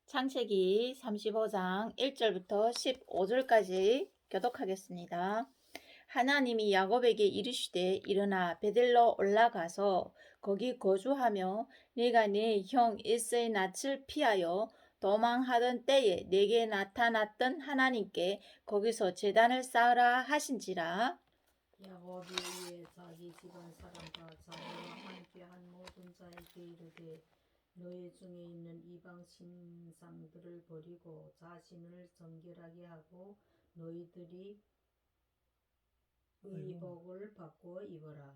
창세기 35장 1절부터 15절까지 교독하겠습니다. 하나님이 야곱에게 이르시되 일어나 베델로 올라가서 거기 거주하며 네가 네 형 에서의 낯을 피하여 도망하던 때에 네게 나타났던 하나님께 거기서 제단을 쌓으라 하신지라. 야곱이 이에 자기 집안 사람과 자기와 함께 한 모든 자에게 이르되 너희 중에 있는 이방 신상들을 버리고 자신을 정결하게 하고 너희들이 의복을 바꾸어 입어라.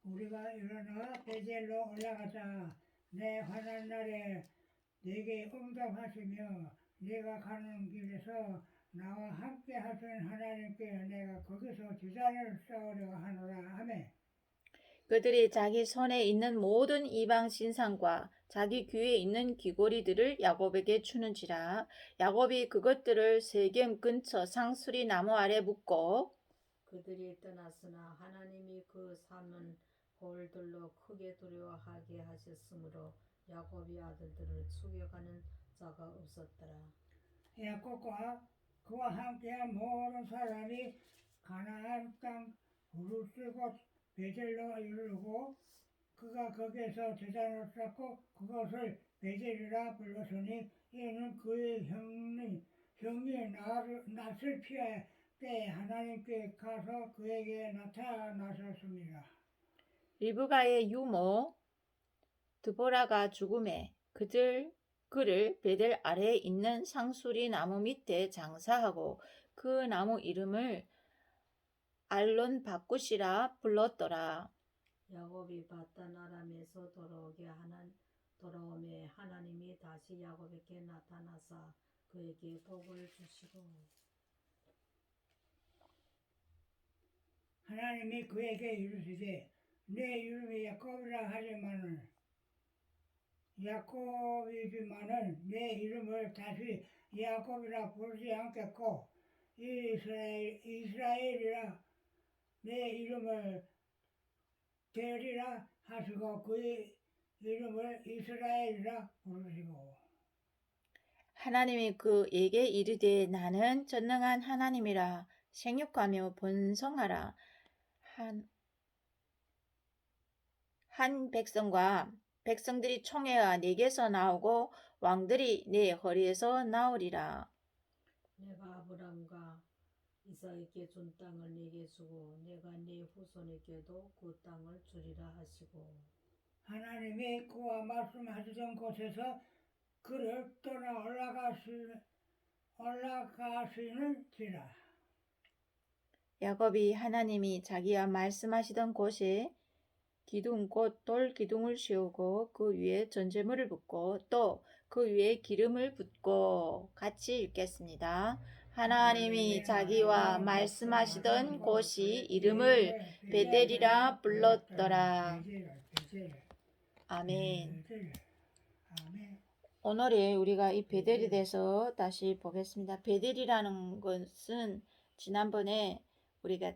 우리가 일어나 베델로 올라가자. 내 환난 날에 내게 응답하시며 내가 가는 길에서 나와 함께 하신 하나님께 내가 거기서 제단을 쌓으려 하노라 하매 그들이 자기 손에 있는 모든 이방 신상과 자기 귀에 있는 귀고리들을 야곱에게 주는지라. 야곱이 그것들을 세겜 근처 상수리 나무 아래 묻고 그들이 떠났으나 하나님이 그 삼은 돌들로 크게 두려워하게 하셨으므로 야곱이 아들들을 추격하는 자가 없었더라. 야곱과 그와 함께한 모든 사람이 가나안 땅 우르스 곧 베델로 이르고 그가 거기에서 제단을 쌓고 그것을 베델이라 불렀으니 이는 그의 형이 낯을 피할 때 하나님께 가서 그에게 나타나셨습니다. 리브가의 유모 드보라가 죽음에 그를 베델 아래에 있는 상수리 나무 밑에 장사하고 그 나무 이름을 알론 바꾸시라 불렀더라. 야곱이 바단 아람에서 돌아오매 하나님이 다시 야곱에게 나타나사 그에게 복을 주시고 하나님이 그에게 이르시되 내 이름이 야곱이라 야곱이지만은 내 이름을 다시 야곱이라 부르지 않겠고 이스라엘이라 내 이름을 되리라 하시고 그의 이름을 이스라엘이라 부르시고 하나님이 그에게 이르되 나는 전능한 하나님이라 생육하며 번성하라. 한 백성들이 총회와 네게서 나오고 왕들이 네 허리에서 나오리라. 내가 아브람과 이삭에게 준 땅을 네게 주고 내가 네 후손에게도 그 땅을 주리라 하시고 하나님이 그와 말씀하시던 곳에서 그를 떠나 올라가시는지라. 야곱이 하나님이 자기와 말씀하시던 곳에 기둥 곧 돌 기둥을 씌우고 그 위에 전제물을 붓고 또 그 위에 기름을 붓고 같이 읽겠습니다. 하나님이 자기와 말씀하시던 곳이 이름을 베델이라 불렀더라. 아멘. 아멘. 오늘에 우리가 이 베델에 대해서 다시 보겠습니다. 베델이라는 것은 지난번에 우리가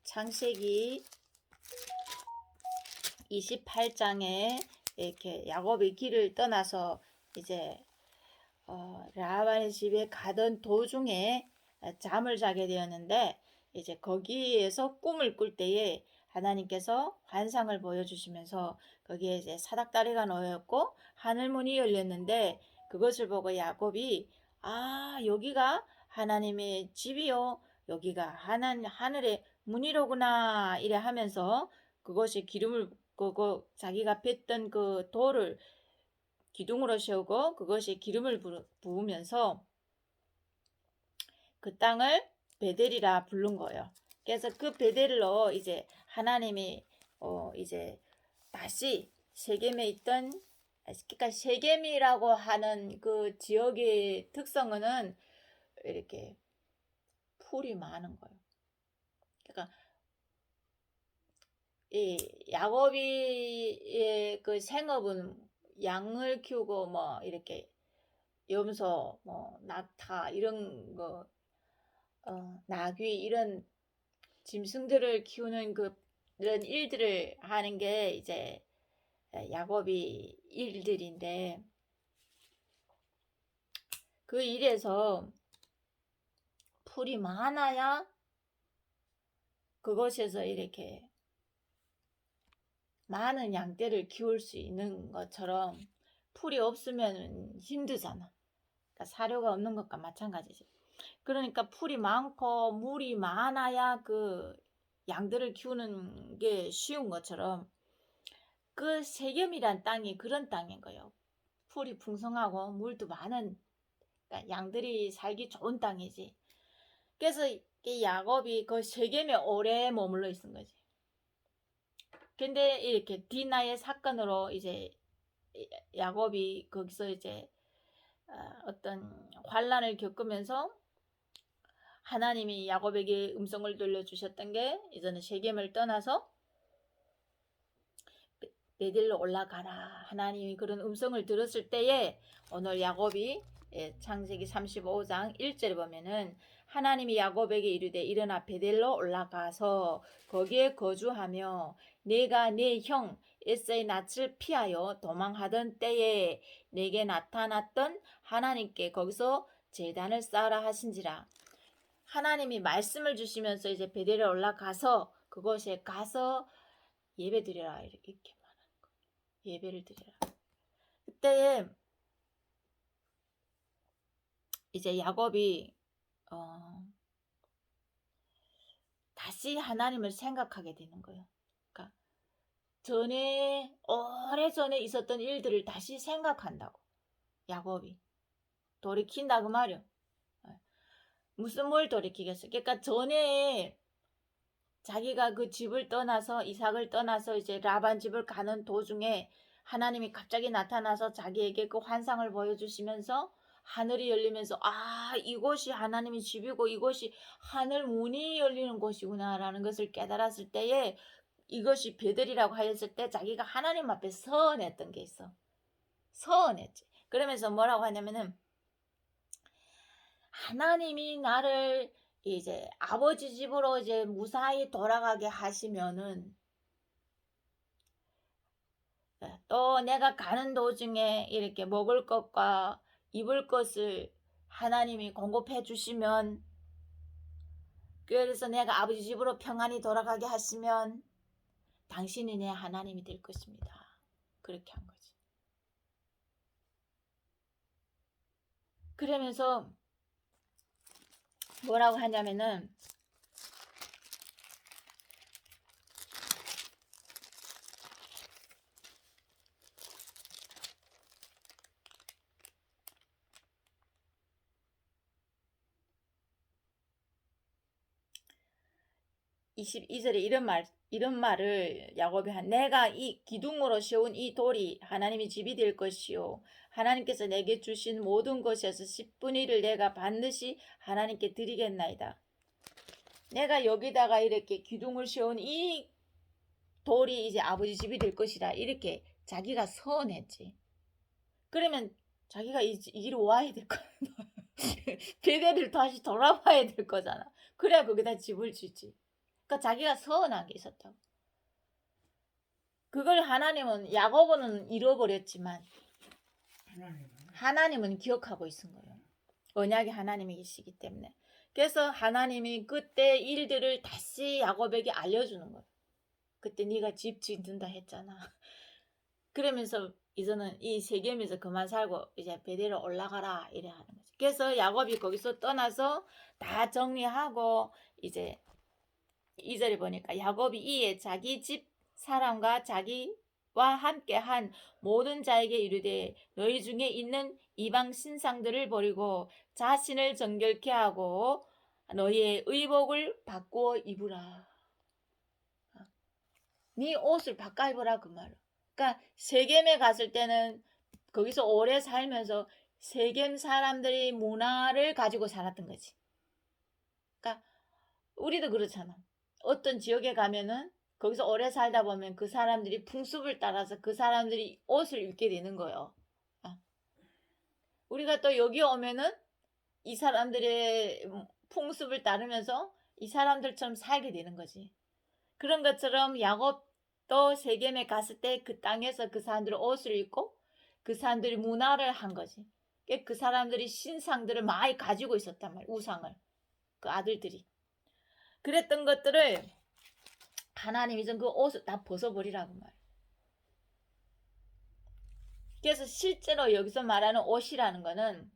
창세기 28장에 이렇게 야곱이 길을 떠나서 이제 라반의 집에 가던 도중에 잠을 자게 되었는데 이제 거기에서 꿈을 꿀 때에 하나님께서 환상을 보여주시면서 거기에 이제 사닥다리가 놓였고 하늘문이 열렸는데 그것을 보고 야곱이 여기가 하나님의 집이요 여기가 하늘의 문이로구나 이래 하면서 그것이 기름을 붓고 자기가 뺐던 그 돌을 기둥으로 세우고 그것이 기름을 부으면서 그 땅을 베델이라 부른 거예요. 그래서 그 베델로 이제 하나님이 이제 다시 세겜에 있던 그러니까 세겜이라고 하는 그 지역의 특성은 이렇게 풀이 많은 거예요. 그러니까 이 야곱이의 그 생업은 양을 키우고 뭐 이렇게 염소, 뭐 낙타 이런 거, 나귀 이런 짐승들을 키우는 그런 일들을 하는 게 이제 야곱이 일들인데 그 일에서 풀이 많아야 그곳에서 이렇게 많은 양떼를 키울 수 있는 것처럼 풀이 없으면 힘들잖아. 그러니까 사료가 없는 것과 마찬가지지. 그러니까 풀이 많고 물이 많아야 그 양들을 키우는 게 쉬운 것처럼 그 세겜이란 땅이 그런 땅인 거예요. 풀이 풍성하고 물도 많은, 그러니까 양들이 살기 좋은 땅이지. 그래서 이 야곱이 그 세겜에 오래 머물러 있은 거지. 근데 이렇게 디나의 사건으로 이제 야곱이 거기서 이제 어떤 환란을 겪으면서 하나님이 야곱에게 음성을 들려주셨던 게 이제는 세겜을 떠나서 베델로 올라가라. 하나님이 그런 음성을 들었을 때에 오늘 야곱이 창세기 35장 1절에 보면은 하나님이 야곱에게 이르되 일어나 베델로 올라가서 거기에 거주하며 내가 네 형 에사의 낯을 피하여 도망하던 때에 내게 나타났던 하나님께 거기서 제단을 쌓으라 하신지라. 하나님이 말씀을 주시면서 이제 베델에 올라가서 그곳에 가서 예배드리라 이렇게 말하는 거예요. 예배를 드리라. 그때 이제 야곱이 다시 하나님을 생각하게 되는 거예요. 그러니까 전에 오래전에 있었던 일들을 다시 생각한다고. 야곱이 돌이킨다 그 말이요. 무슨 뭘 돌이키겠어? 그러니까 전에 자기가 그 집을 떠나서 이삭을 떠나서 이제 라반 집을 가는 도중에 하나님이 갑자기 나타나서 자기에게 그 환상을 보여주시면서 하늘이 열리면서 이곳이 하나님의 집이고 이곳이 하늘 문이 열리는 곳이구나라는 것을 깨달았을 때에 이것이 베델이라고 하였을 때 자기가 하나님 앞에 서원했던 게 있어. 서원했지. 그러면서 뭐라고 하냐면은 하나님이 나를 이제 아버지 집으로 이제 무사히 돌아가게 하시면은 또 내가 가는 도중에 이렇게 먹을 것과 입을 것을 하나님이 공급해 주시면, 그래서 내가 아버지 집으로 평안히 돌아가게 하시면 당신이 내 하나님이 될 것입니다. 그렇게 한 거지. 그러면서 뭐라고 하냐면은 22절에 이런 말을 야곱이 내가 이 기둥으로 세운 이 돌이 하나님의 집이 될 것이요 하나님께서 내게 주신 모든 것에서 10분의 1을 내가 반드시 하나님께 드리겠나이다. 내가 여기다가 이렇게 기둥을 세운 이 돌이 이제 아버지 집이 될 것이라 이렇게 자기가 서원했지. 그러면 자기가 이 길로 와야 될 거야. 베델을 다시 돌아와야 될 거잖아. 그래야 거기다 집을 짓지. 그러니까 자기가 서운한 게 있었다고. 그걸 하나님은 야고보는 잃어버렸지만 하나님은 기억하고 있은 거예요. 언약의 하나님이시기 때문에. 그래서 하나님이 그때 일들을 다시 야곱에게 알려주는 거예요. 그때 네가 집 짓는다 했잖아. 그러면서 이제는 이 세겜에서 그만 살고 이제 베델로 올라가라 이래 하는 거지. 그래서 야곱이 거기서 떠나서 다 정리하고 이제 2절에 보니까 야곱이 이에 자기 집 사람과 자기와 함께 한 모든 자에게 이르되 너희 중에 있는 이방 신상들을 버리고 자신을 정결케 하고 너희의 의복을 바꾸어 입으라. 네 옷을 바꿔 입으라 그 말이야. 그러니까 세겜에 갔을 때는 거기서 오래 살면서 세겜 사람들이 문화를 가지고 살았던 거지. 그러니까 우리도 그렇잖아. 어떤 지역에 가면은 거기서 오래 살다 보면 그 사람들이 풍습을 따라서 그 사람들이 옷을 입게 되는 거예요. 우리가 또 여기 오면은 이 사람들의 풍습을 따르면서 이 사람들처럼 살게 되는 거지. 그런 것처럼 야곱도 세겜에 갔을 때 그 땅에서 그 사람들이 옷을 입고 그 사람들이 문화를 한 거지. 그 사람들이 신상들을 많이 가지고 있었단 말이에요. 우상을. 그 아들들이. 그랬던 것들을 하나님이 좀 그 옷을 다 벗어버리라고 말이에요. 그래서 실제로 여기서 말하는 옷이라는 거는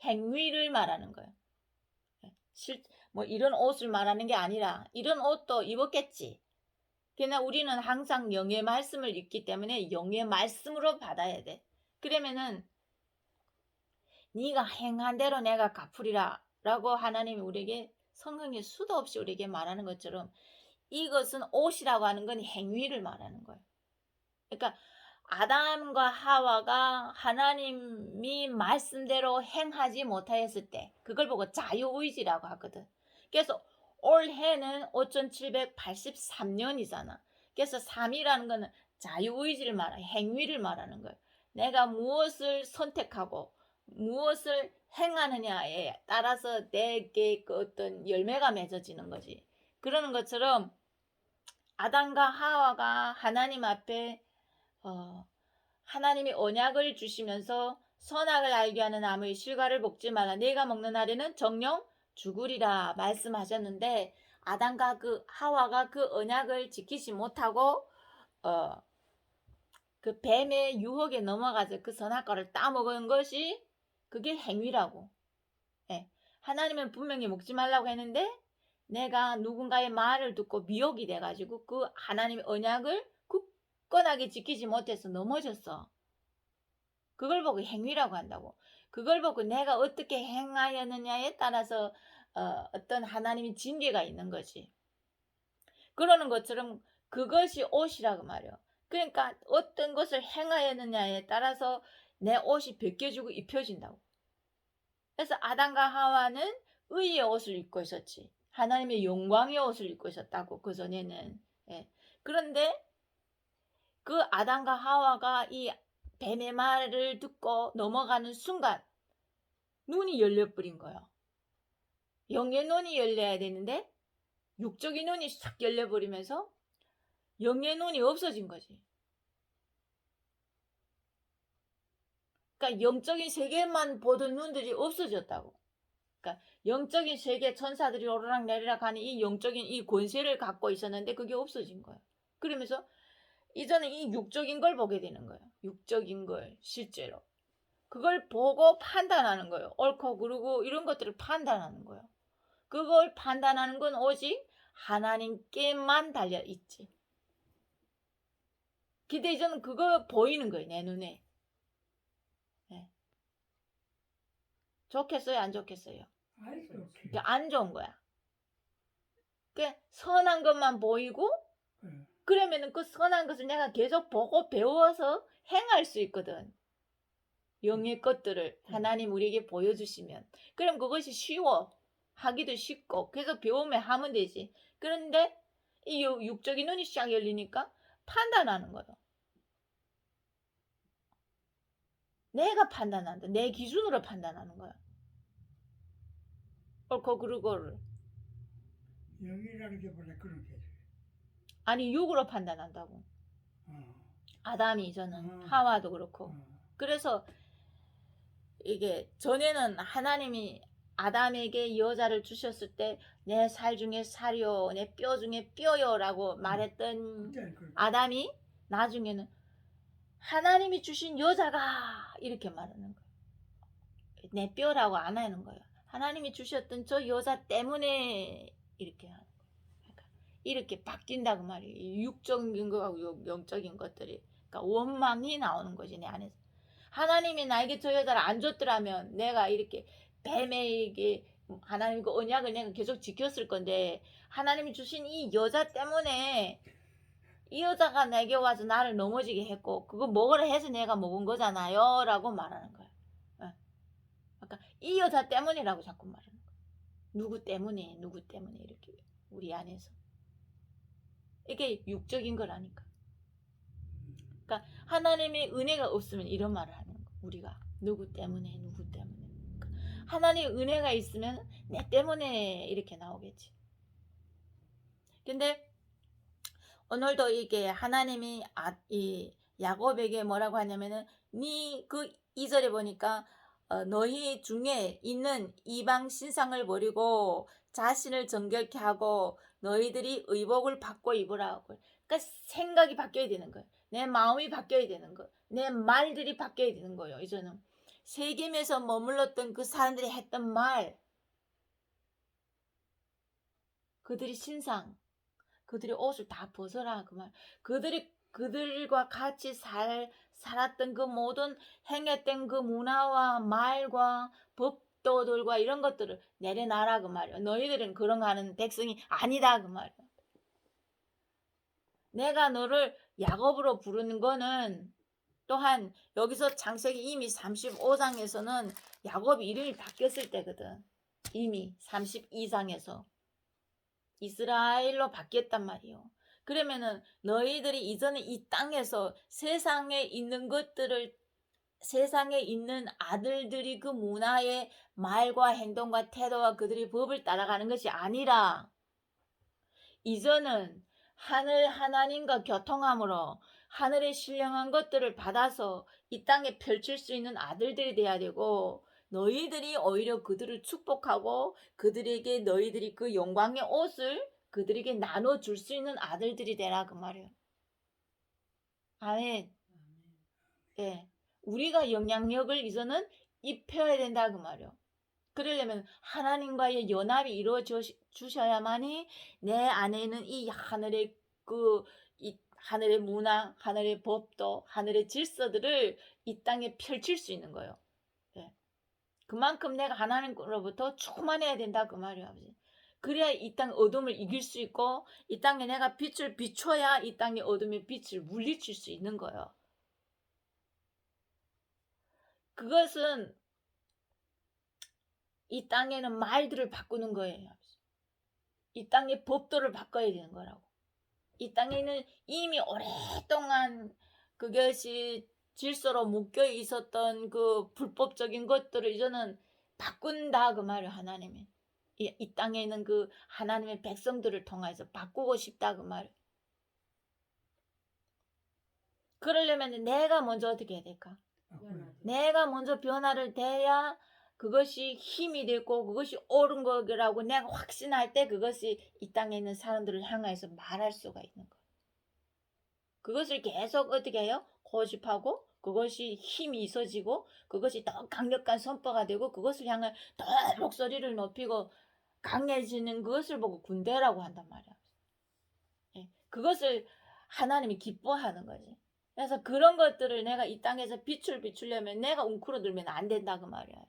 행위를 말하는 거예요. 뭐 이런 옷을 말하는 게 아니라 이런 옷도 입었겠지. 그러나 우리는 항상 영의 말씀을 읽기 때문에 영의 말씀으로 받아야 돼. 그러면은 네가 행한 대로 내가 갚으리라 라고 하나님이 우리에게 성경에 수도 없이 우리에게 말하는 것처럼 이것은 옷이라고 하는 건 행위를 말하는 거예요. 그러니까 아담과 하와가 하나님이 말씀대로 행하지 못하였을 때 그걸 보고 자유의지라고 하거든. 그래서 올해는 5783년이잖아. 그래서 3이라는 거는 자유의지를 말하는 행위를 말하는 거예요. 내가 무엇을 선택하고 무엇을 행하느냐에 따라서 내게 그 어떤 열매가 맺어지는 거지. 그러는 것처럼 아담과 하와가 하나님 앞에 하나님이 언약을 주시면서 선악을 알게 하는 나무의 실과를 먹지 말라. 네가 먹는 날에는 정령 죽으리라 말씀하셨는데 아담과 그 하와가 그 언약을 지키지 못하고 그 뱀의 유혹에 넘어가서 그 선악과를 따먹은 것이 그게 행위라고. 예. 하나님은 분명히 먹지 말라고 했는데 내가 누군가의 말을 듣고 미혹이 돼가지고 그 하나님의 언약을 굳건하게 지키지 못해서 넘어졌어. 그걸 보고 행위라고 한다고. 그걸 보고 내가 어떻게 행하였느냐에 따라서 어떤 하나님의 징계가 있는 거지. 그러는 것처럼 그것이 옷이라고 말이야. 그러니까 어떤 것을 행하였느냐에 따라서 내 옷이 벗겨지고 입혀진다고. 그래서 아담과 하와는 의의 옷을 입고 있었지. 하나님의 영광의 옷을 입고 있었다고 그전에는. 예. 그런데 그 아담과 하와가 이 뱀의 말을 듣고 넘어가는 순간 눈이 열려버린 거예요. 영의 눈이 열려야 되는데 육적인 눈이 싹 열려버리면서 영의 눈이 없어진 거지. 그러니까 영적인 세계만 보던 눈들이 없어졌다고. 그러니까 영적인 세계 천사들이 오르락 내리락 하는 이 영적인 이 권세를 갖고 있었는데 그게 없어진 거예요. 그러면서 이제는 이 육적인 걸 보게 되는 거예요. 육적인 걸 실제로. 그걸 보고 판단하는 거예요. 옳고 그르고 이런 것들을 판단하는 거예요. 그걸 판단하는 건 오직 하나님께만 달려있지. 근데 이제는 그거 보이는 거예요. 내 눈에. 네. 좋겠어요? 안 좋겠어요? 아이 좋지. 안 좋은 거야. 선한 것만 보이고 응. 그러면은 그 선한 것을 내가 계속 보고 배워서 행할 수 있거든. 영의 것들을 하나님 우리에게 보여주시면. 그럼 그것이 쉬워. 하기도 쉽고. 그래서 배우면 하면 되지. 그런데 이 육적인 눈이 쫙 열리니까 판단하는 거예요. 내가 판단한다. 내 기준으로 판단하는 거야. 옳고 그르고를. 영이라는 게 원래 그런 게. 아니 육으로 판단한다고. 아담이 저는 하와도 그렇고. 그래서 이게 전에는 하나님이 아담에게 여자를 주셨을 때 내 살 중에 살이요 내 뼈 중에 뼈요라고 말했던 아담이 나중에는 하나님이 주신 여자가 이렇게 말하는 거예요. 내 뼈라고 안 하는 거예요. 하나님이 주셨던 저 여자 때문에 이렇게 하는 거예요. 그러니까 이렇게 바뀐다고 말이에요. 육적인 거하고 영적인 것들이. 그러니까 원망이 나오는 거지 내 안에서. 하나님이 나에게 저 여자를 안 줬더라면 내가 이렇게 뱀에게 하나님 그 언약을 내가 계속 지켰을 건데 하나님이 주신 이 여자 때문에 이 여자가 내게 와서 나를 넘어지게 했고 그거 먹으라 해서 내가 먹은 거잖아요 라고 말하는 거야. 그러니까 이 여자 때문이라고 자꾸 말하는 거야. 누구 때문에 이렇게 우리 안에서 이게 육적인 거라니까. 그러니까 하나님의 은혜가 없으면 이런 말을 하는 거야. 우리가 누구 때문에 하나님의 은혜가 있으면 내 때문에 이렇게 나오겠지. 근데 오늘도 이게 하나님이 이 야곱에게 뭐라고 하냐면은 네 그 2절에 보니까 너희 중에 있는 이방 신상을 버리고 자신을 정결케 하고 너희들이 의복을 바꿔 입으라. 그러니까 생각이 바뀌어야 되는 거예요. 내 마음이 바뀌어야 되는 거예요. 내 말들이 바뀌어야 되는 거예요. 이제는 세겜에서 머물렀던 그 사람들이 했던 말, 그들이 신상, 그들이 옷을 다 벗어라 그 말. 그들과 같이 살았던 그 모든 행했던 그 문화와 말과 법도들과 이런 것들을 내려놔라 그 말이야. 너희들은 그런 거 하는 백성이 아니다 그 말이야. 내가 너를 야곱으로 부르는 거는 또한 여기서 창세기 이미 35장에서는 야곱이 이름이 바뀌었을 때거든. 이미 32장에서 이스라엘로 바뀌었단 말이요. 그러면은 너희들이 이전에 이 땅에서 세상에 있는 것들을, 세상에 있는 아들들이 그 문화의 말과 행동과 태도와 그들이 법을 따라가는 것이 아니라 이전은 하늘 하나님과 교통함으로 하늘의 신령한 것들을 받아서 이 땅에 펼칠 수 있는 아들들이 돼야 되고, 너희들이 오히려 그들을 축복하고 그들에게 너희들이 그 영광의 옷을 그들에게 나눠줄 수 있는 아들들이 되라 그 말이에요. 아멘. 예. 우리가 영향력을 이제는 입혀야 된다 그 말이에요. 그러려면 하나님과의 연합이 이루어주셔야만이 내 안에 있는 이 하늘의 이 하늘의 문화, 하늘의 법도, 하늘의 질서들을 이 땅에 펼칠 수 있는 거예요. 네. 그만큼 내가 하나님으로부터 충만해야 된다 그 말이에요, 아버지. 그래야 이 땅 어둠을 이길 수 있고, 이 땅에 내가 빛을 비춰야 이 땅의 어둠의 빛을 물리칠 수 있는 거예요. 그것은 이 땅에는 말들을 바꾸는 거예요. 이 땅의 법도를 바꿔야 되는 거라고. 이 땅에는 이미 오랫동안 그것이 질서로 묶여 있었던 그 불법적인 것들을 이제는 바꾼다 그 말이에요. 하나님이 이 땅에 있는 그 하나님의 백성들을 통해서 바꾸고 싶다 그 말이에요. 그러려면 내가 먼저 어떻게 해야 될까? 내가 먼저 변화를 돼야 그것이 힘이 되고 그것이 옳은 거라고 내가 확신할 때 그것이 이 땅에 있는 사람들을 향해서 말할 수가 있는 거예요. 그것을 계속 어떻게 해요? 고집하고 그것이 힘이 있어지고 그것이 더 강력한 선포가 되고 그것을 향해 더 목소리를 높이고 강해지는 그것을 보고 군대라고 한단 말이야. 예, 그것을 하나님이 기뻐하는 거지. 그래서 그런 것들을 내가 이 땅에서 빛을 비추려면 내가 웅크러들면 안 된다 그 말이야.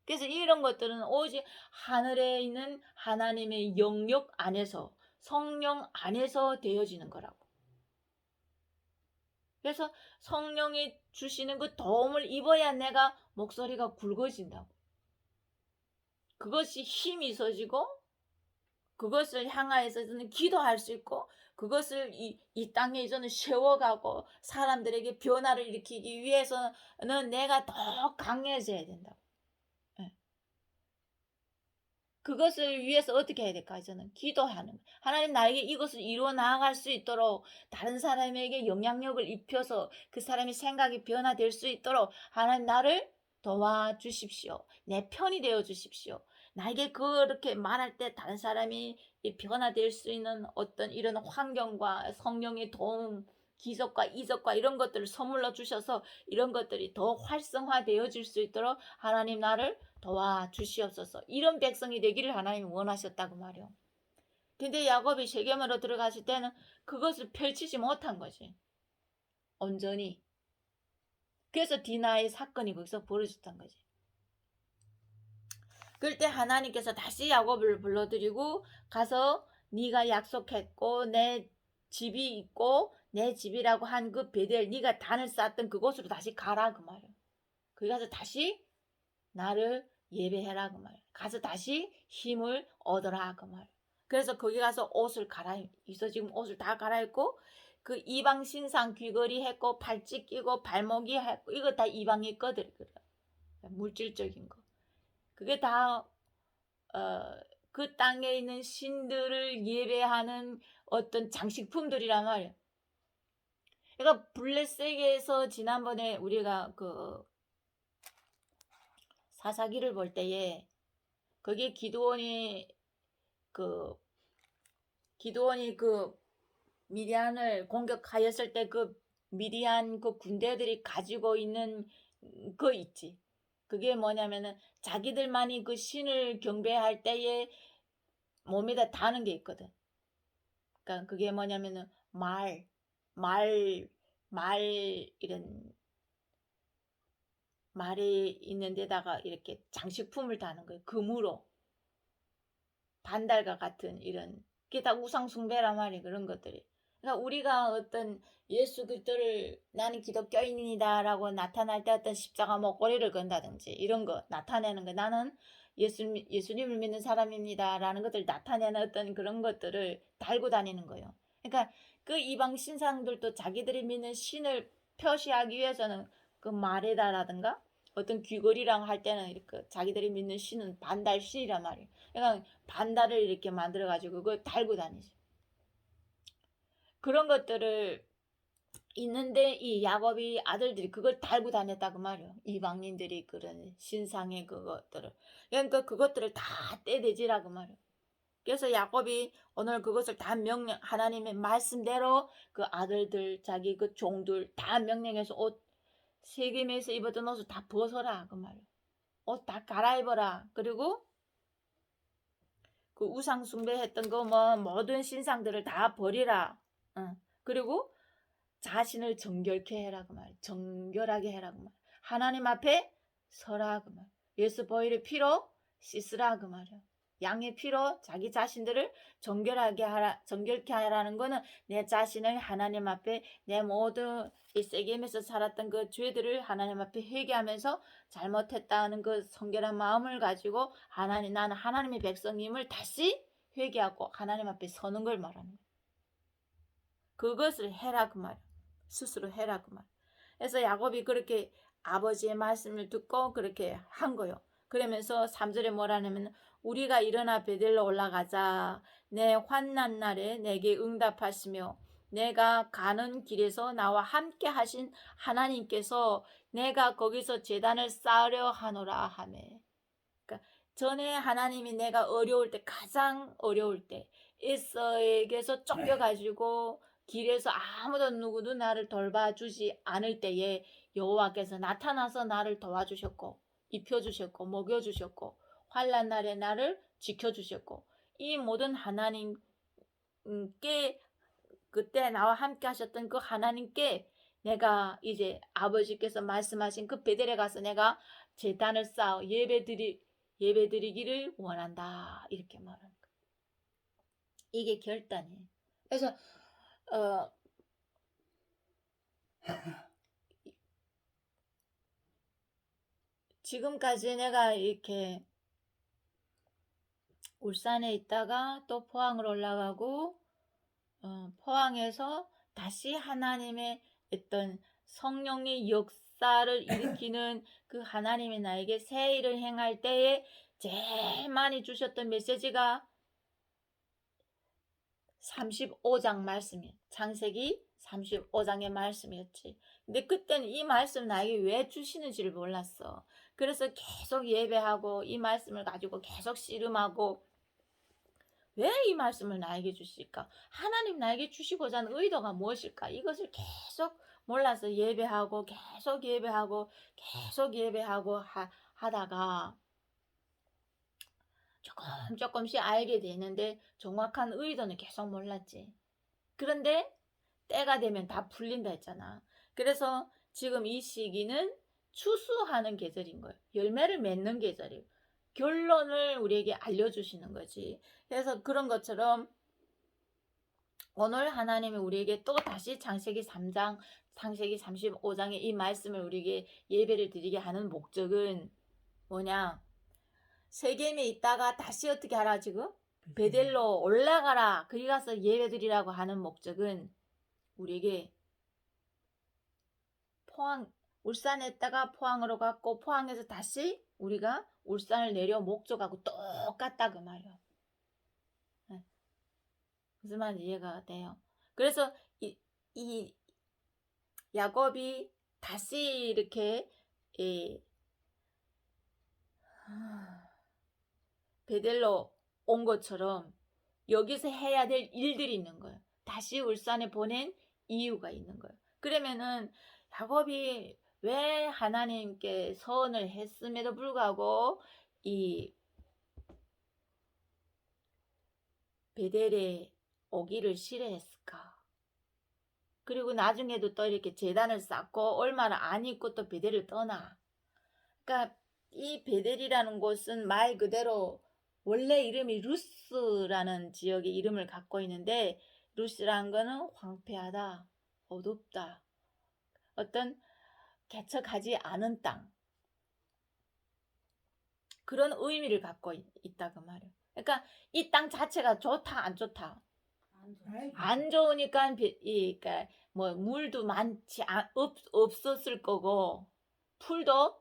그래서 이런 것들은 오직 하늘에 있는 하나님의 영역 안에서, 성령 안에서 되어지는 거라고. 그래서 성령이 주시는 그 도움을 입어야 내가 목소리가 굵어진다고. 그것이 힘이 있어지고 그것을 향하여서는 기도할 수 있고 그것을 이 땅에 저는 세워가고 사람들에게 변화를 일으키기 위해서는 내가 더 강해져야 된다고. 그것을 위해서 어떻게 해야 될까? 저는 기도하는 거예요. 하나님 나에게 이것을 이루어 나아갈 수 있도록 다른 사람에게 영향력을 입혀서 그 사람의 생각이 변화될 수 있도록 하나님 나를 도와주십시오. 내 편이 되어 주십시오. 나에게 그렇게 말할 때 다른 사람이 변화될 수 있는 어떤 이런 환경과 성령의 도움, 기적과 이적과 이런 것들을 선물로 주셔서 이런 것들이 더 활성화되어질 수 있도록 하나님 나를 도와주시옵소서. 이런 백성이 되기를 하나님이 원하셨다고 말이요. 근데 야곱이 세겜으로 들어갔을 때는 그것을 펼치지 못한 거지. 온전히. 그래서 디나의 사건이 거기서 벌어졌던 거지. 그럴 때 하나님께서 다시 야곱을 불러들이고 가서 네가 약속했고 내 집이 있고 내 집이라고 한 그 베델 네가 단을 쌓았던 그곳으로 다시 가라 그 말이야. 거기 가서 다시 나를 예배해라 그 말. 가서 다시 힘을 얻어라 그 말. 그래서 거기 가서 옷을 갈아입어. 지금 옷을 다 갈아입고 그 이방 신상 귀걸이 했고 팔찌 끼고 발목이 했고 이거 다 이방의 거들 그래. 물질적인 거. 그게 다 그 땅에 있는 신들을 예배하는 어떤 장식품들이란 말이야. 그러니까 블레셋에서 지난번에 우리가 그 사사기를 볼 때에 거기에 기드온이 그 미디안을 공격하였을 때 그 미디안 그 군대들이 가지고 있는 거 있지. 그게 뭐냐면은 자기들만이 그 신을 경배할 때에 몸에다 다는 게 있거든. 그러니까 그게 뭐냐면은 말 이런 말이 있는 데다가 이렇게 장식품을 다는 거예요. 금으로. 반달과 같은 이런 그게 다 우상 숭배란 말이에요. 그런 것들이. 그러니까 우리가 어떤 예수 그리스도를 나는 기독교인이다라고 나타날 때 어떤 십자가 목걸이를 건다든지 이런 거 나타내는 거 나는 예수님을 믿는 사람입니다라는 것들 나타내는 어떤 그런 것들을 달고 다니는 거예요. 그러니까 그 이방 신상들도 자기들이 믿는 신을 표시하기 위해서는 그 말에다라든가 어떤 귀걸이랑 할 때는 이렇게 자기들이 믿는 신은 반달신이란 말이에요. 그러니까 반달을 이렇게 만들어가지고 그걸 달고 다니죠. 그런 것들을 있는데 이 야곱이 아들들이 그걸 달고 다녔다 그 말이에요. 이방인들이 그런 신상의 그것들을. 그러니까 그것들을 다 떼대지라 그 말이에요. 그래서 야곱이 오늘 그것을 다 하나님의 말씀대로 그 아들들 자기 그 종들 다 명령해서 옷 세겜에서 입었던 옷을 다 벗어라 그 말이에요. 옷 다 갈아입어라. 그리고 그 우상 숭배했던 거 뭐 모든 신상들을 다 버리라. 그리고 자신을 정결케 해라 그 말. 정결하게 해라 그 말. 하나님 앞에 서라 그 말. 예수 보혈의 피로 씻으라 그 말이야. 양의 피로 자기 자신들을 정결케 하라는 거는 내 자신을 하나님 앞에 내 모든 이 세겜에서 살았던 그 죄들을 하나님 앞에 회개하면서 잘못했다는 그 성결한 마음을 가지고 나는 하나님의 백성임을 다시 회개하고 하나님 앞에 서는 걸 말하는 거야. 그것을 해라 그 말. 스스로 해라 그 말. 그래서 야곱이 그렇게 아버지의 말씀을 듣고 그렇게 한 거요. 그러면서 3절에 뭐라냐면 우리가 일어나 베델로 올라가자. 내 환난 날에 내게 응답하시며 내가 가는 길에서 나와 함께 하신 하나님께서 내가 거기서 제단을 쌓으려 하노라 하매. 그러니까 전에 하나님이 내가 어려울 때 가장 어려울 때 에서에게서 쫓겨가지고 길에서 아무도 누구도 나를 돌봐주지 않을 때에 여호와께서 나타나서 나를 도와주셨고 입혀주셨고 먹여주셨고 환난 날에 나를 지켜주셨고 이 모든 하나님께 그때 나와 함께 하셨던 그 하나님께 내가 이제 아버지께서 말씀하신 그 베델에 가서 내가 제단을 쌓아 예배드리기를 원한다 이렇게 말하는 거예요. 이게 결단이에요. 그래서 지금까지 내가 이렇게 울산에 있다가 또 포항으로 올라가고 포항에서 다시 하나님의 어떤 성령의 역사를 일으키는 그 하나님이 나에게 새 일을 행할 때에 제일 많이 주셨던 메시지가 35장 말씀이에요. 창세기 35장의 말씀이었지. 근데 그때는 이 말씀을 나에게 왜 주시는지를 몰랐어. 그래서 계속 예배하고 이 말씀을 가지고 계속 씨름하고 왜 이 말씀을 나에게 주실까? 하나님 나에게 주시고자 하는 의도가 무엇일까? 이것을 계속 몰라서 예배하고 계속 예배하고 계속 예배하고 하다가 조금씩 알게 되는데 정확한 의도는 계속 몰랐지. 그런데 때가 되면 다 풀린다 했잖아. 그래서 지금 이 시기는 추수하는 계절인 거예요. 열매를 맺는 계절이에요. 결론을 우리에게 알려주시는 거지. 그래서 그런 것처럼 오늘 하나님이 우리에게 또 다시 창세기 3장, 창세기 35장의 이 말씀을 우리에게 예배를 드리게 하는 목적은 뭐냐? 세겜에 있다가 다시 어떻게 하라 지금? 베델로 올라가라. 그리 가서 예배 드리라고 하는 목적은 우리에게 울산에 있다가 포항으로 갔고 포항에서 다시 우리가 울산을 내려 목적하고 똑같다 그 말이야. 무슨 말인지 이해가 돼요. 그래서 이 야곱이 다시 이렇게 베델로 온 것처럼 여기서 해야 될 일들이 있는 거예요. 다시 울산에 보낸 이유가 있는 거예요. 그러면은 야곱이 왜 하나님께 선을 했음에도 불구하고 이 베델에 오기를 싫어했을까? 그리고 나중에도 또 이렇게 제단을 쌓고 얼마나 안 있고 또 베델을 떠나. 그러니까 이 베델이라는 곳은 말 그대로 원래 이름이 루스라는 지역의 이름을 갖고 있는데, 루스라는 거는 황폐하다, 어둡다, 어떤 개척하지 않은 땅, 그런 의미를 갖고 있다 그 말이에요. 그러니까 이 땅 자체가 좋다 안 좋다? 안 좋으니까 그러니까 뭐 물도 없었을 거고, 풀도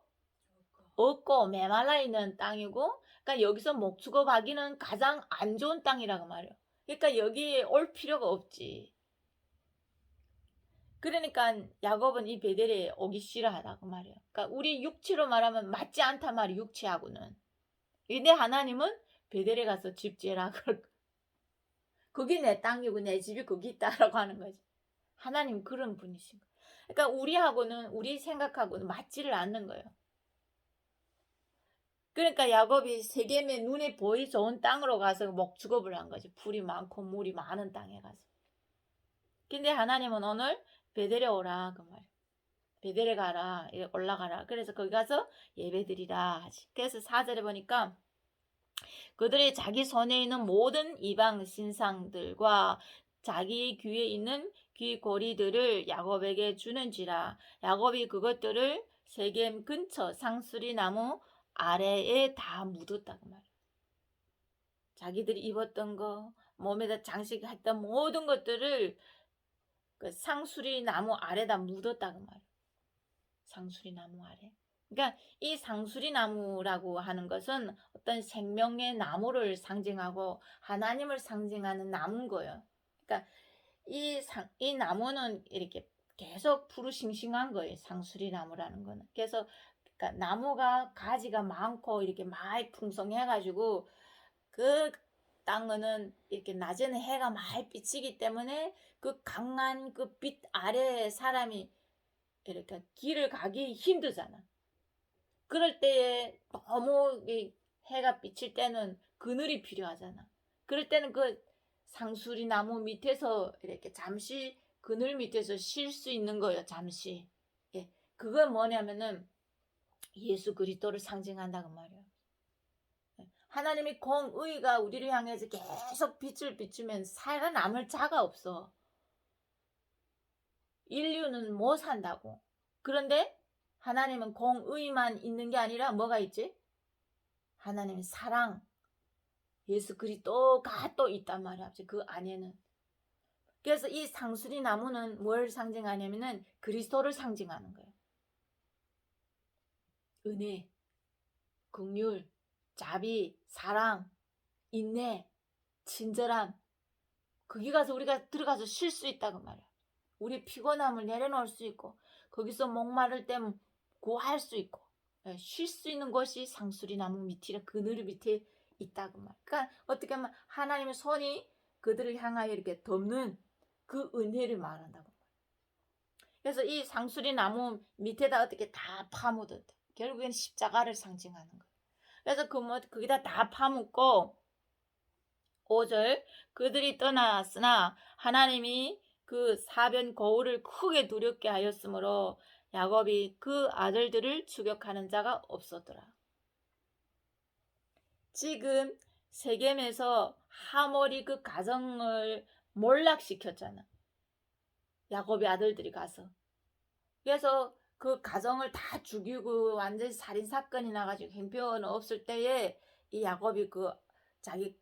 없고 메말라 있는 땅이고, 그러니까 여기서 목축업하기는 가장 안 좋은 땅이라고 말이에요. 그러니까 여기에 올 필요가 없지. 그러니까 야곱은 이 베델에 오기 싫어하다고 말이에요. 그러니까 우리 육체로 말하면 맞지 않단 말이에요. 육체하고는. 근데 하나님은 베델에 가서 집 지으라. 거기 내 땅이고 내 집이 거기 있다라고 하는 거지. 하나님 그런 분이신 거예요. 그러니까 우리하고는, 우리 생각하고는 맞지를 않는 거예요. 그러니까 야곱이 세겜의 눈에 보이 좋은 땅으로 가서 목축업을 한 거지. 풀이 많고 물이 많은 땅에 가서. 근데 하나님은 오늘 베델에 오라 그 말이에요. 베델에 가라, 올라가라. 그래서 거기 가서 예배드리라 하지. 그래서 4절에 보니까 그들이 자기 손에 있는 모든 이방 신상들과 자기 귀에 있는 귀고리들을 야곱에게 주는지라. 야곱이 그것들을 세겜 근처 상수리 나무 아래에 다 묻었다고 말이에요. 자기들이 입었던 거, 몸에다 장식했던 모든 것들을 그 상수리 나무 아래다 묻었다고 말이에요. 상수리 나무 아래. 그러니까 이 상수리 나무라고 하는 것은 어떤 생명의 나무를 상징하고 하나님을 상징하는 나무인 거예요. 그러니까 이 나무는 이렇게 계속 푸르싱싱한 거예요. 상수리 나무라는 거는. 그래서 그러니까 나무가 가지가 많고 이렇게 많이 풍성해가지고 그 땅은 이렇게 낮에는 해가 많이 비치기 때문에 그 강한 그 빛 아래에 사람이 이렇게 길을 가기 힘들잖아. 그럴 때에 너무 해가 비칠 때는 그늘이 필요하잖아. 그럴 때는 그 상수리 나무 밑에서 이렇게 잠시 그늘 밑에서 쉴 수 있는 거예요. 잠시. 예. 그건 뭐냐면은 예수 그리스도를 상징한다고 말이에요. 하나님이 공의가 우리를 향해서 계속 빛을 비추면 살아남을 자가 없어. 인류는 못 산다고. 그런데 하나님은 공의만 있는 게 아니라 뭐가 있지? 하나님의 사랑, 예수 그리스도가 또 있단 말이야. 그 안에는. 그래서 이 상수리 나무는 뭘 상징하냐면은 그리스도를 상징하는 거예요. 은혜, 긍휼, 자비, 사랑, 인내, 친절함. 거기 가서 우리가 들어가서 쉴 수 있다고 말이야. 우리 피곤함을 내려놓을 수 있고, 거기서 목마를 때 구할 수 있고, 쉴 수 있는 곳이 상수리 나무 밑이라, 그늘 밑에 있다고 말. 그러니까 어떻게 하면 하나님의 손이 그들을 향하여 이렇게 덮는 그 은혜를 말한다고. 그래서 이 상수리 나무 밑에다 어떻게 다 파묻었대. 결국엔 십자가를 상징하는 거예요. 그래서 거기다 다 파묻고 5절 그들이 떠났으나 하나님이 그 사변 거울을 크게 두렵게 하였으므로 야곱이 그 아들들을 추격하는 자가 없었더라. 지금 세겜에서 하몰이 그 가정을 몰락시켰잖아. 야곱의 아들들이 가서. 그래서 그 가정을 다 죽이고 완전히 살인사건이 나가지고 형편은 없을 때에 이 야곱이 자기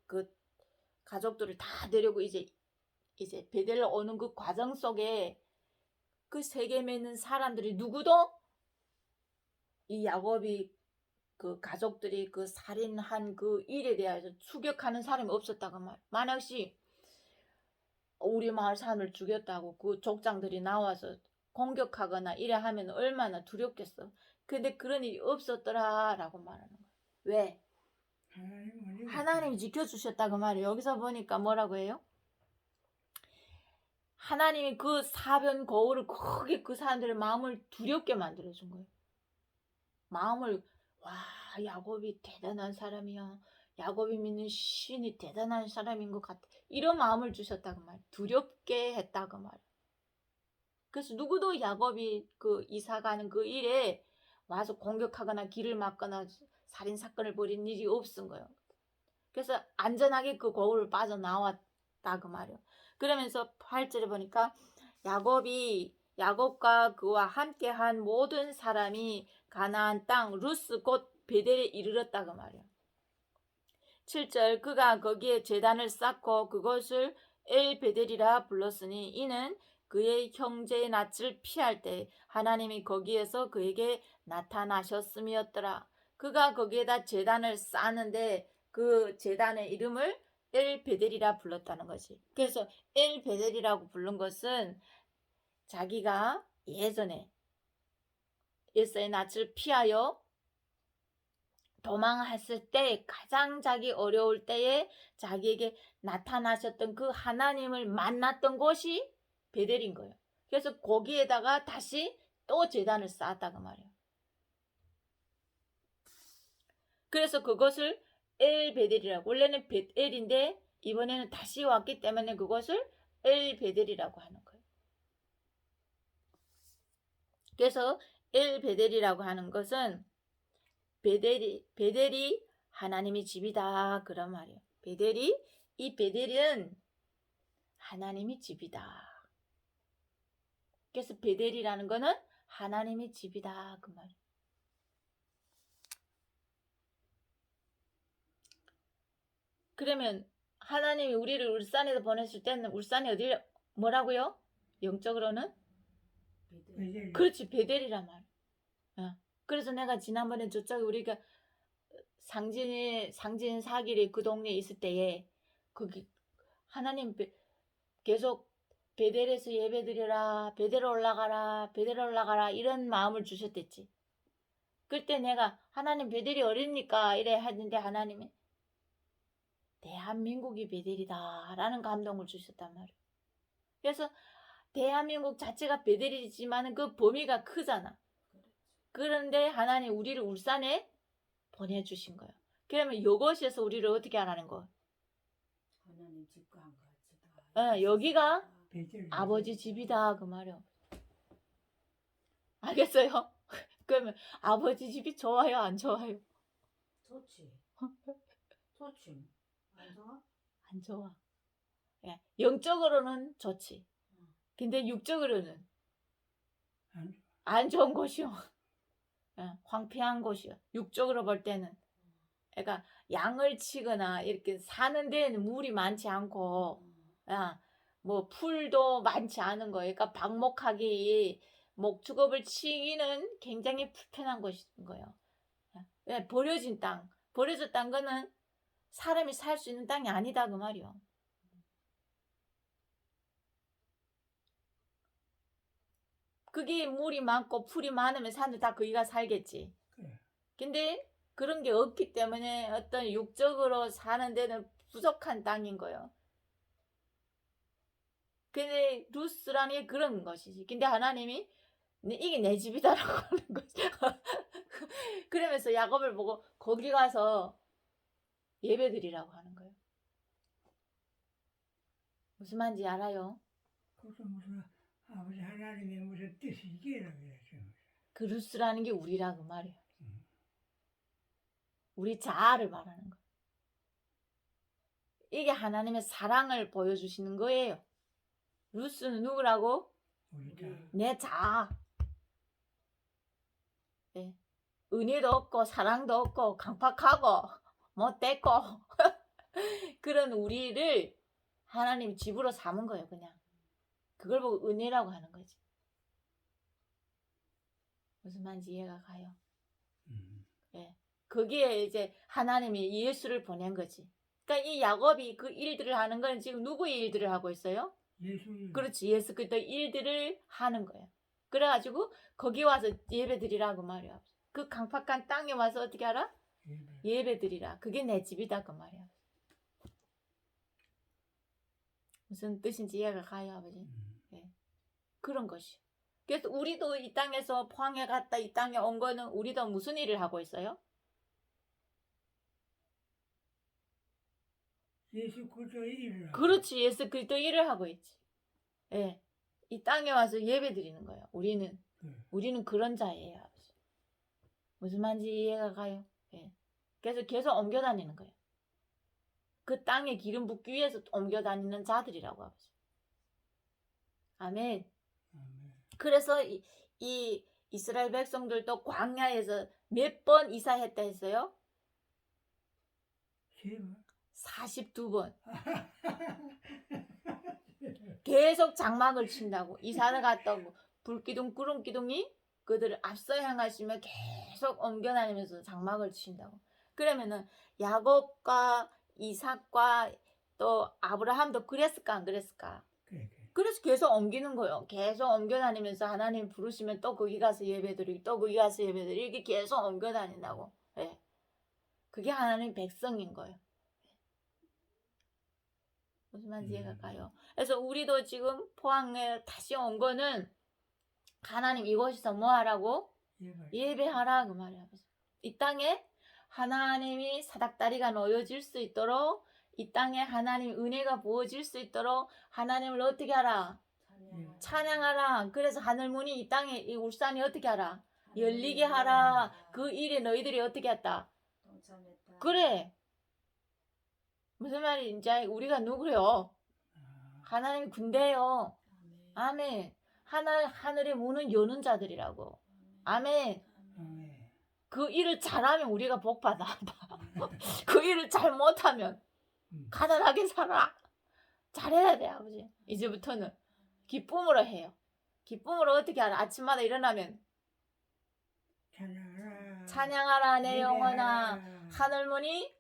가족들을 다 데리고 이제 베델로 오는 그 과정 속에 그 세겜에 있는 사람들이 누구도 이 야곱이 그 가족들이 그 살인한 그 일에 대해서 추격하는 사람이 없었다고 말. 만약시 우리 마을 사람을 죽였다고 그 족장들이 나와서 공격하거나 이래 하면 얼마나 두렵겠어. 근데 그런 일이 없었더라라고 말하는 거야. 왜? 하나님 하나님이 지켜주셨다 그 말이에요. 여기서 보니까 뭐라고 해요? 하나님이 그 사변 거울을 크게 그 사람들의 마음을 두렵게 만들어준 거예요. 마음을 와 야곱이 대단한 사람이야. 야곱이 믿는 신이 대단한 사람인 것 같아. 이런 마음을 주셨다고 말이에요. 두렵게 했다고 말이에요. 그래서 누구도 야곱이 그 이사 가는 그 일에 와서 공격하거나 길을 막거나 살인 사건을 벌인 일이 없은 거예요. 그래서 안전하게 그 거울을 빠져나왔다 그 말이에요. 그러면서 8절에 보니까 야곱과 그와 함께한 모든 사람이 가나안 땅 루스 곧 베델에 이르렀다 그 말이에요. 7절 그가 거기에 제단을 쌓고 그것을 엘베델이라 불렀으니 이는 그의 형제의 낯을 피할 때 하나님이 거기에서 그에게 나타나셨음이었더라. 그가 거기에다 제단을 쌓는데 그 제단의 이름을 엘베델이라 불렀다는 거지. 그래서 엘베델이라고 부른 것은 자기가 예전에 에서의 낯을 피하여 도망했을 때 가장 자기 어려울 때에 자기에게 나타나셨던 그 하나님을 만났던 곳이 베델인 거예요. 그래서 거기에다가 다시 또 제단을 쌓았다고 말이에요. 그래서 그것을 엘베델이라고, 원래는 벳엘인데 이번에는 다시 왔기 때문에 그것을 엘베델이라고 하는 거예요. 그래서 엘베델이라고 하는 것은 베델이 하나님의 집이다 그런 말이에요. 이 베델은 하나님의 집이다. 그래서 베델이라는 거는 하나님의 집이다 그 말이에요. 그러면 하나님이 우리를 울산에서 보냈을 때는 울산이 어딜 뭐라고요? 영적으로는 베델. 그렇지 베델이란 말이에요. 그래서 내가 지난번에 저쪽에 우리가 상진 사길이 그 동네에 있을 때에 거기 하나님 계속 베델에서 예배드려라, 베델 올라가라 이런 마음을 주셨댔지. 그때 내가 하나님 베델이 어딥니까 이래 하는데 하나님이 대한민국이 베델이다 라는 감동을 주셨단 말이에요. 그래서 대한민국 자체가 베델이지만 그 범위가 크잖아. 그런데 하나님 우리를 울산에 보내주신 거예요. 그러면 이것에서 우리를 어떻게 하라는 거예요? 하나님 집과 한 가지다. 여기가 베델. 아버지 집이다 그 말이에요. 알겠어요? 그러면 아버지 집이 좋아요 안 좋아요? 좋지. 좋지. 안 좋아? 안 좋아. 영적으로는 좋지. 근데 육적으로는 안 좋은 곳이요. 황폐한 곳이요. 육적으로 볼 때는. 그러니까 양을 치거나 이렇게 사는 데는 물이 많지 않고 뭐 풀도 많지 않은 거예요. 그러니까 방목하기 목축업을 치기는 굉장히 불편한 곳인 거예요. 버려진 땅. 버려졌다는 거는 사람이 살 수 있는 땅이 아니다 그 말이요. 그게 물이 많고 풀이 많으면 사람들 다 거기가 살겠지. 그래. 근데 그런 게 없기 때문에 어떤 육적으로 사는 데는 부족한 땅인 거예요. 근데 루스라는 게 그런 것이지. 근데 하나님이 이게 내 집이다라고 하는 거지. 그러면서 야곱을 보고 거기 가서 예배드리라고 하는 거예요. 무슨 말인지 알아요? 그것도 무슨 아버지 하나님의 무슨 뜻이 있기라고 그랬죠. 그 루스라는 게 우리라 그 말이에요. 우리 자아를 말하는 거예요. 이게 하나님의 사랑을 보여주시는 거예요. 루스는 누구라고? 우리 다 내 자아. 네. 은혜도 없고 사랑도 없고 강팍하고 못됐고 그런 우리를 하나님 집으로 삼은 거예요. 그냥 그걸 보고 은혜라고 하는 거지. 무슨 말인지 이해가 가요? 네. 거기에 이제 하나님이 예수를 보낸 거지. 그러니까 이 야곱이 그 일들을 하는 건 지금 누구의 일들을 하고 있어요? 예수. 그렇지. 예수 그리스도 일들을 하는 거예요. 그래가지고 거기 와서 예배 드리라고 말이야. 그 강팍한 땅에 와서 어떻게 알아? 예배. 예배드리라. 그게 내 집이다 그 말이야. 무슨 뜻인지 이해가 가요, 아버지? 예. 그런 것이. 그래서 우리도 이 땅에서 포항에 갔다 이 땅에 온 거는 우리도 무슨 일을 하고 있어요? 예수 그리스도 일을 하고. 그렇지. 예수 그리스도 일을 하고 있지. 예. 이 땅에 와서 예배 드리는 거예요. 우리는 그런 자예요, 아버지. 무슨 말인지 이해가 가요? 예. 그래서 계속 옮겨 다니는 거예요. 그 땅에 기름 붓기 위해서 옮겨 다니는 자들이라고, 아버지. 아멘. 아멘. 그래서 이 이스라엘 백성들도 광야에서 몇 번 이사했다 했어요? 3번. 42번. 계속 장막을 친다고. 이사를 갔다고. 불기둥 구름기둥이 그들을 앞서 향하시며 계속 옮겨다니면서 장막을 친다고. 그러면은 야곱과 이삭과 또 아브라함도 그랬을까 안 그랬을까? 그래. 그래서 계속 옮기는 거예요. 계속 옮겨다니면서 하나님 부르시면 또 거기 가서 예배드리고 또 거기 가서 예배드리고 이렇게 계속 옮겨다닌다고. 예. 그게 하나님 백성인 거예요. 무슨 말인지 이해가 가요? 그래서 우리도 지금 포항에 다시 온 거는 하나님 이곳에서 뭐 하라고? 예배하라 그 말이야. 이 땅에 하나님이 사닥다리가 놓여질 수 있도록 이 땅에 하나님 은혜가 부어질 수 있도록 하나님을 어떻게 하라? 찬양하라. 그래서 하늘문이 이 땅에 이 울산이 어떻게 하라? 열리게 하라. 그 일에 너희들이 어떻게 했다? 동참했다. 그래. 무슨 말인지 우리가 누구래요? 하나님 군대요. 아멘. 하늘의 문은 여는 자들이라고. 아멘. 아멘. 그 일을 잘하면 우리가 복받아. 그 일을 잘 못하면 가난하게 살아. 잘해야 돼, 아버지. 이제부터는 기쁨으로 해요. 기쁨으로 어떻게 하라? 아침마다 일어나면 찬양하라 내 영혼아. 하늘문이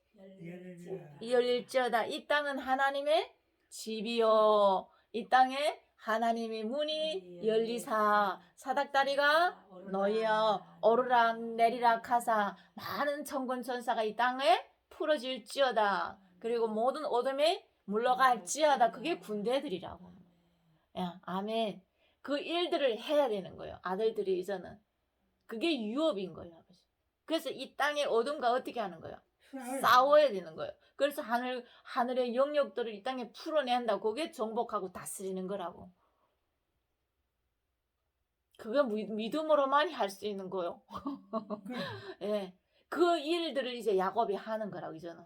열릴지어다. 이 땅은 하나님의 집이요. 이 땅에 하나님의 문이 열리사 사닥다리가 너희여 오르락 내리락 하사 많은 천군 천사가 이 땅에 풀어질지어다. 그리고 모든 어둠이 물러갈지어다. 그게 군대들이라고. 야, 아멘. 그 일들을 해야 되는 거예요. 아들들이 이제는. 그게 유업인 거예요, 아버지. 그래서 이 땅의 어둠과 어떻게 하는 거예요? 싸워야 되는 거예요. 그래서 하늘의 영역들을 이 땅에 풀어낸다고. 그게 정복하고 다스리는 거라고. 그게 믿음으로만 할 수 있는 거예요. 예. 그 일들을 이제 야곱이 하는 거라고, 이제는.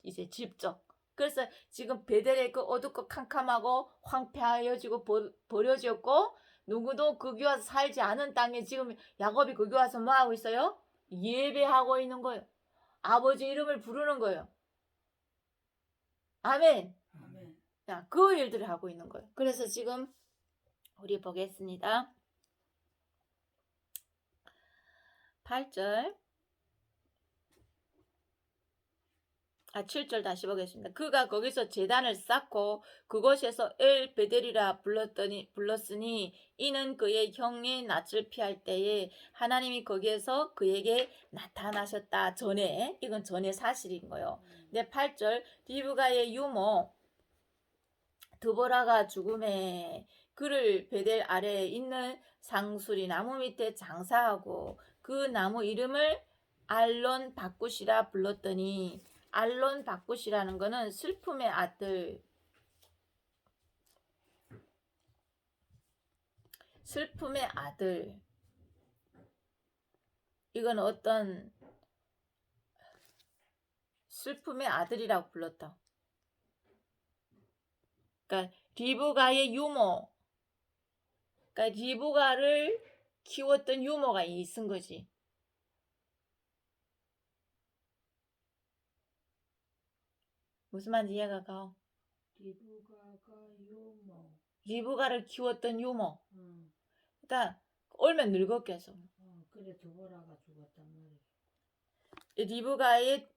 이제 직접. 그래서 지금 베델의 그 어둡고 캄캄하고 황폐하여지고 버려졌고 누구도 거기 와서 살지 않은 땅에 지금 야곱이 거기 와서 뭐 하고 있어요? 예배하고 있는 거예요. 아버지 이름을 부르는 거예요. 아멘. 아멘. 자, 그 일들을 하고 있는 거예요. 그래서 지금 우리 보겠습니다. 8절 7절 다시 보겠습니다. 그가 거기서 제단을 쌓고 그곳에서 엘 베델이라 불렀으니 이는 그의 형의 낯을 피할 때에 하나님이 거기에서 그에게 나타나셨다. 전에 이건 전에 사실인 거예요. 네, 8절 디브가의 유모 드보라가 죽음에 그를 베델 아래에 있는 상수리 나무 밑에 장사하고 그 나무 이름을 알론 바굿이라 불렀더니 알론 바굿이라는 거는 슬픔의 아들, 슬픔의 아들. 이건 어떤 슬픔의 아들이라고 불렀다. 그러니까 리브가의 유모, 그러니까 리브가를 키웠던 유모가 있은 거지. 무슨 말인지 이해가 가? 리브가가 유모. 리브가를 키웠던 유모. 그러니까 얼마 늙었겠어. 그래 드보라가 죽었단 말이야. 리브가의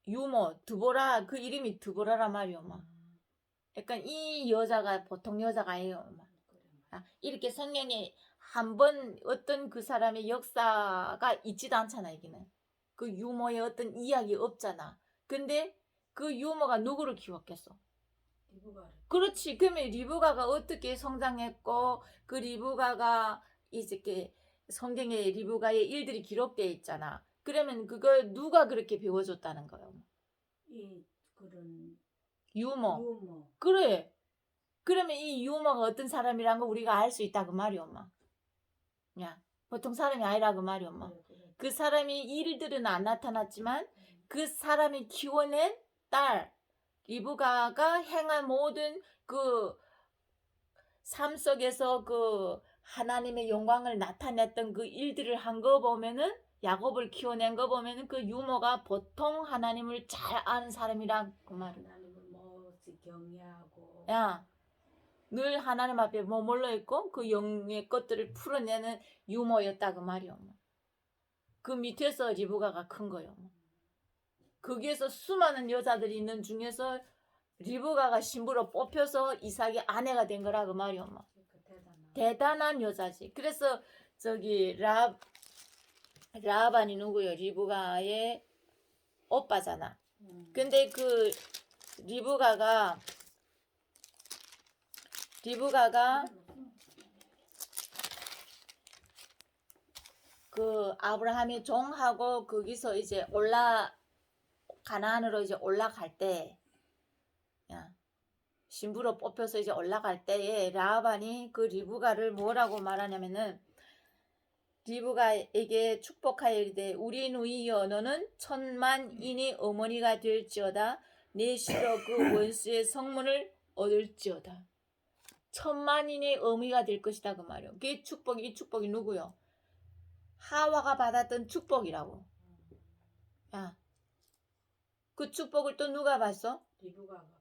유모 드보라 그 이름이 드보라란 말이요, 막. 그러니까 이 여자가 보통 여자가 아니에요, 막. 이렇게 성경에 한 번 어떤 그 사람의 역사가 있지도 않잖아, 여기는. 그 유모의 어떤 이야기 없잖아. 근데 그 유모가 누구를 키웠겠어? 리브가를. 그렇지. 그러면 리브가가 어떻게 성장했고 그 리브가가 이제 성경에 리브가의 일들이 기록되어 있잖아. 그러면 그걸 누가 그렇게 배워줬다는 거예요? 이 그런 유모. 유머. 그래. 그러면 이 유모가 어떤 사람이란 거 우리가 알 수 있다 그 말이 엄마. 야, 보통 사람이 아니라 그 말이 엄마. 그래, 그래. 그 사람이 일들은 안 나타났지만 그 사람이 키워낸 딸 리브가가 행한 모든 그 삶 속에서 그 하나님의 영광을 나타냈던 그 일들을 한 거 보면은 야곱을 키워낸 거 보면은 그 유모가 보통 하나님을 잘 아는 사람이란 그 말이야. 하나님을 몹시 경외하고 야, 늘 하나님 앞에 머물러 있고 그 영의 것들을 풀어내는 유모였다 그 말이야. 그 밑에서 리브가가 큰 거예요. 거기에서 수많은 여자들이 있는 중에서 리브가가 신부로 뽑혀서 이삭의 아내가 된 거라 그 말이야. 그 대단한 여자지. 그래서 저기 라반이 누구요? 리브가의 오빠잖아. 근데 그 리브가가 그 아브라함의 종하고 거기서 이제 가나안으로 이제 올라갈 때, 야, 신부로 뽑혀서 이제 올라갈 때에 라반이 그 리브가를 뭐라고 말하냐면은 리브가에게 축복하여 이르되 우리 누이여 너는 천만인의 어머니가 될지어다 내 시로 그 원수의 성문을 얻을지어다. 천만인의 어머니가 될 것이다 그 말이요. 이 축복이 누구요? 하와가 받았던 축복이라고. 야, 그 축복을 또 누가 받았어? 리브가가 받나?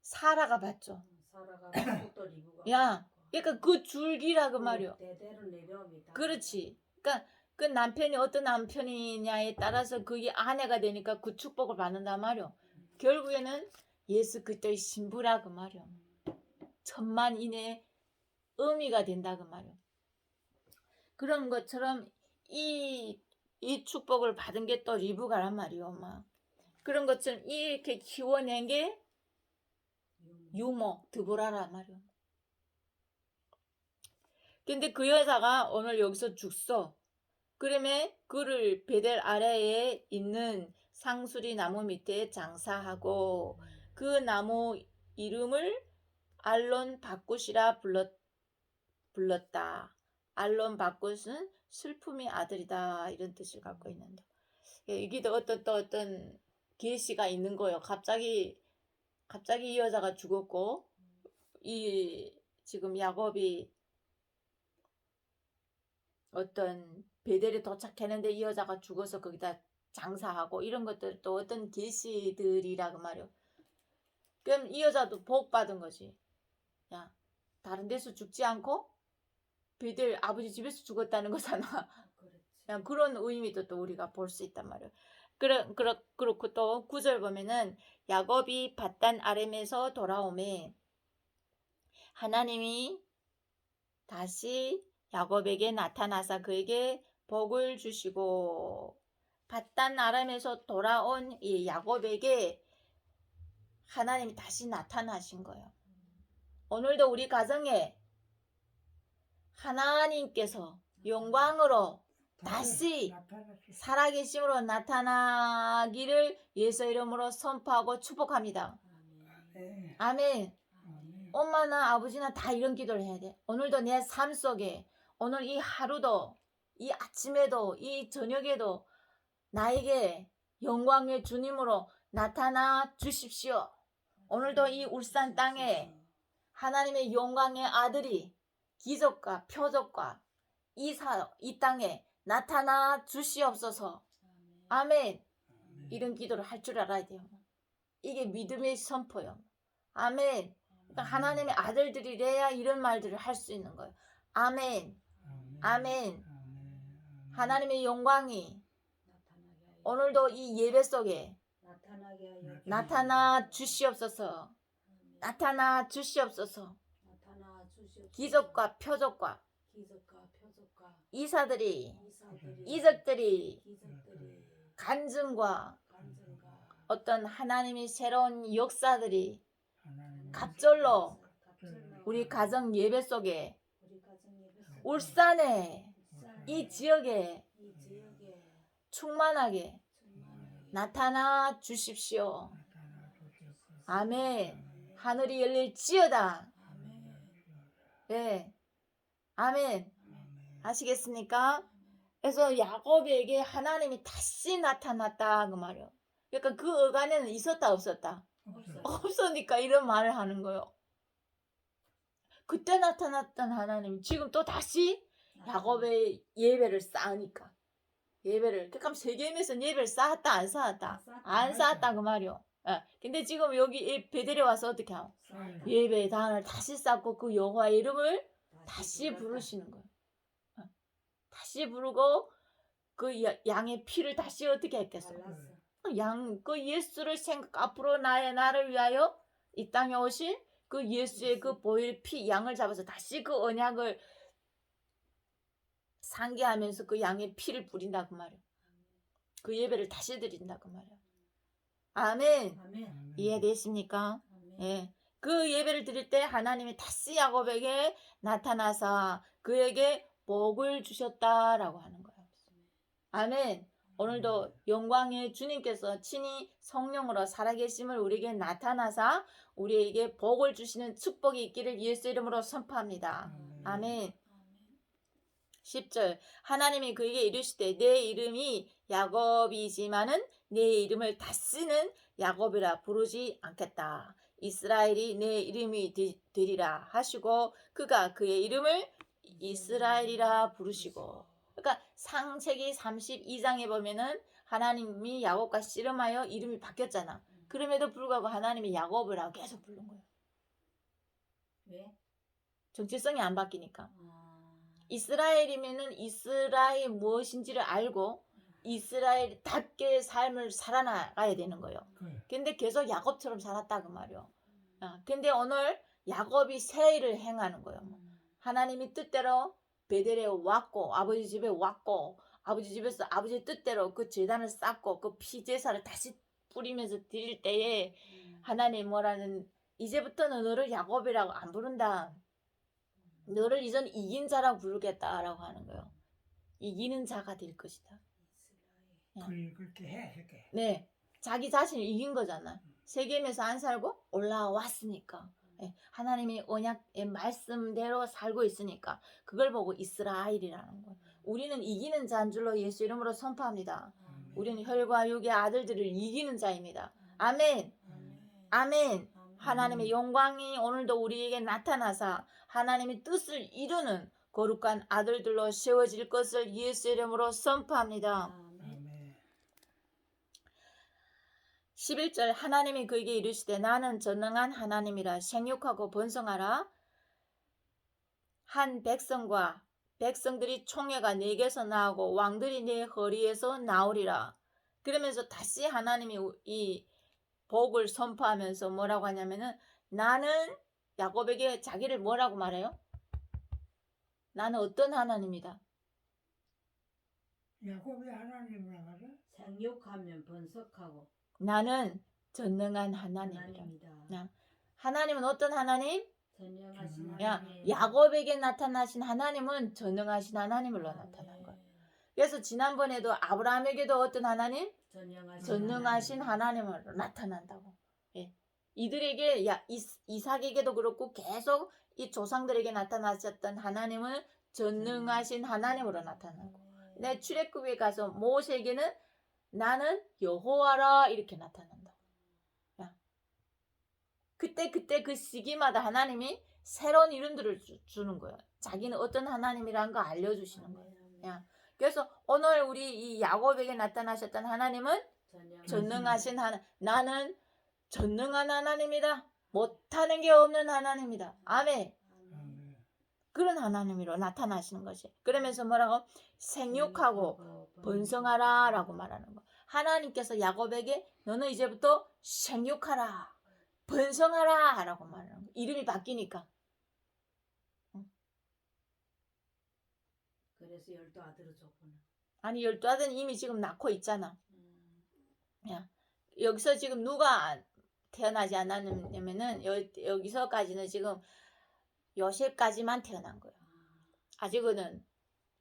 사라가 받죠. 사라가 받고 또 리브가 야, 받고. 그러니까 그 줄기라 그 말이요. 대대로 내려옵니다. 그렇지. 그러니까 그 남편이 어떤 남편이냐에 따라서 그게 아내가 되니까 그 축복을 받는단 말이요. 결국에는 예수 그리스도의 신부라 그 말이요. 천만인의 의미가 된다 그 말이요. 그런 것처럼 이 축복을 받은 게 또 리브가란 말이요, 막. 그런 것처럼 이렇게 키워낸 게 유모 드보라란 말이요. 근데 그 여자가 오늘 여기서 죽소. 그러면 그를 베델 아래에 있는 상수리 나무 밑에 장사하고 그 나무 이름을 알론 바굿이라 불렀다. 알론 바굿은 슬픔의 아들이다 이런 뜻을 갖고 있는데 이게 또 어떤 계시가 있는 거예요. 갑자기 이 여자가 죽었고 이 지금 야곱이 어떤 베델에 도착했는데 이 여자가 죽어서 거기다 장사하고 이런 것들 또 어떤 계시들이라고 말이요. 그럼 이 여자도 복 받은 거지. 야, 다른 데서 죽지 않고 베델 아버지 집에서 죽었다는 거잖아. 야, 그런 의미도 또 우리가 볼 수 있단 말이야. 그렇고 또 9절 보면은 야곱이 밧단 아람에서 돌아오매 하나님이 다시 야곱에게 나타나사 그에게 복을 주시고 밧단 아람에서 돌아온 이 야곱에게 하나님이 다시 나타나신 거예요. 오늘도 우리 가정에 하나님께서 영광으로 다시 살아계심으로 나타나기를 예수 이름으로 선포하고 축복합니다. 아멘. 엄마나 아버지나 다 이런 기도를 해야 돼. 오늘도 내 삶 속에 오늘 이 하루도 이 아침에도 이 저녁에도 나에게 영광의 주님으로 나타나 주십시오. 오늘도 이 울산 땅에 하나님의 영광의 아들이 기적과 표적과 이 땅에 나타나 주시옵소서. 아멘. 이런 기도를 할 줄 알아야 돼요. 이게 믿음의 선포요. 아멘. 그러니까 하나님의 아들들이래야 이런 말들을 할 수 있는 거예요. 아멘. 아멘. 하나님의 영광이 오늘도 이 예배 속에 나타나 주시옵소서. 나타나 주시옵소서. 기적과 표적과 이적들이 간증과 간증과 어떤 하나님의 새로운 역사들이 하나님의 갑절로 갑절로 우리 가정 예배 속에 우리 가정 예배 속에 울산에 울산에 이 지역에 이 지역에 충만하게 충만하게 나타나 주십시오. 나타나 주셨고 아멘. 하늘이 열릴지어다. 아멘. 네. 아멘. 아멘. 아시겠습니까? 그래서 야곱에게 하나님이 다시 나타났다 그 말이요. 그러니까 그 어간에는 있었다 없었다? 없어. 없으니까 이런 말을 하는 거예요. 그때 나타났던 하나님이 지금 또 다시 야곱의 예배를 쌓으니까 예배를 그러니까 세겜에서 예배를 쌓았다 안 쌓았다? 안 쌓았다 그 말이요. 예. 근데 지금 여기 이 베델에 와서 어떻게 하고 예배의 단을 다시 쌓고 그 여호와의 이름을 다시 부르시는 거예요. 예. 다시 부르고 그 양의 피를 다시 어떻게 했겠어? 그 예수를 앞으로 나를 위하여 이 땅에 오신 그 예수의 그 보혈 피 양을 잡아서 다시 그 언약을 상기하면서 그 양의 피를 뿌린다 그 말이에요. 그 예배를 다시 드린다 그 말이에요. 아멘. 아멘. 이해되십니까? 아멘. 예. 그 예배를 드릴 때 하나님이 다시 야곱에게 나타나서 그에게 복을 주셨다라고 하는 거예요. 아멘. 오늘도 영광의 주님께서 친히 성령으로 살아계심을 우리에게 나타나사 우리에게 복을 주시는 축복이 있기를 예수 이름으로 선포합니다. 아멘. 10절 하나님이 그에게 이르시되 내 이름이 야곱이지만은 내 이름을 다시는 야곱이라 부르지 않겠다. 이스라엘이 내 이름이 되리라 하시고 그가 그의 이름을 이스라엘이라 부르시고 그러니까 창세기 32장에 보면은 하나님이 야곱과 씨름하여 이름이 바뀌었잖아. 그럼에도 불구하고 하나님이 야곱이라고 계속 부른 거예요. 왜? 정체성이 안 바뀌니까. 아, 이스라엘이면은 이스라엘 무엇인지를 알고 이스라엘답게 삶을 살아나가야 되는 거예요. 그래. 근데 계속 야곱처럼 살았다 그 말이요. 근데 오늘 야곱이 새 일을 행하는 거예요. 하나님이 뜻대로 베델에 왔고 아버지 집에 왔고 아버지 집에서 아버지 뜻대로 그 제단을 쌓고 그 피 제사를 다시 뿌리면서 드릴 때에 하나님 뭐라는 이제부터는 너를 야곱이라고 안 부른다. 너를 이전 이긴 자라고 부르겠다라고 하는 거예요. 이기는 자가 될 것이다. 그렇게 해 이렇게. 네, 자기 자신을 이긴 거잖아. 세겜에서 안 살고 올라왔으니까. 예, 하나님이 언약의 말씀대로 살고 있으니까 그걸 보고 이스라엘이라는 거예요. 우리는 이기는 자인 줄로 예수 이름으로 선포합니다. 우리는 혈과 육의 아들들을 이기는 자입니다. 아멘. 아멘. 하나님의 영광이 오늘도 우리에게 나타나사 하나님의 뜻을 이루는 거룩한 아들들로 세워질 것을 예수 이름으로 선포합니다. 아멘. 11절 하나님이 그에게 이르시되 나는 전능한 하나님이라 생육하고 번성하라. 한 백성과 백성들이 총회가 네게서 나오고 왕들이 네 허리에서 나오리라. 그러면서 다시 하나님이 이 복을 선포하면서 뭐라고 하냐면은 나는 야곱에게 자기를 뭐라고 말해요? 나는 어떤 하나님이다. 야곱의 하나님이라 하죠. 생육하면 번성하고 나는 전능한 하나님이다. 하나님이다. 하나님은 어떤 하나님? 전능하신 야, 하나님. 야곱에게 나타나신 하나님은 전능하신 하나님으로 나타난 거예요. 그래서 지난번에도 아브라함에게도 어떤 하나님? 전능하신 하나님으로 나타난다고. 예. 이들에게 이삭에게도 그렇고 계속 이 조상들에게 나타나셨던 하나님은 전능하신 하나님으로 나타나고. 내 출애굽에 가서 모세에게는 나는 여호와라 이렇게 나타난다. 야. 그때 그 시기마다 하나님이 새로운 이름들을 주는 거예요. 자기는 어떤 하나님이라는 거 알려주시는 거예요. 야. 그래서 오늘 우리 이 야곱에게 나타나셨던 하나님은 전능하신 하나님. 나는 전능한 하나님이다. 못하는 게 없는 하나님이다. 아멘. 아멘. 그런 하나님으로 나타나시는 것이. 그러면서 뭐라고? 생육하고 번성하라 라고 말하는 거. 하나님께서 야곱에게 너는 이제부터 생육하라. 번성하라 라고 말하는 거. 이름이 바뀌니까. 그래서 12 아들을 줬구나. 아니 12 아들은 이미 지금 낳고 있잖아. 야, 여기서 지금 누가 태어나지 않았냐면은 여기서까지는 지금 요셉까지만 태어난 거예요. 아직은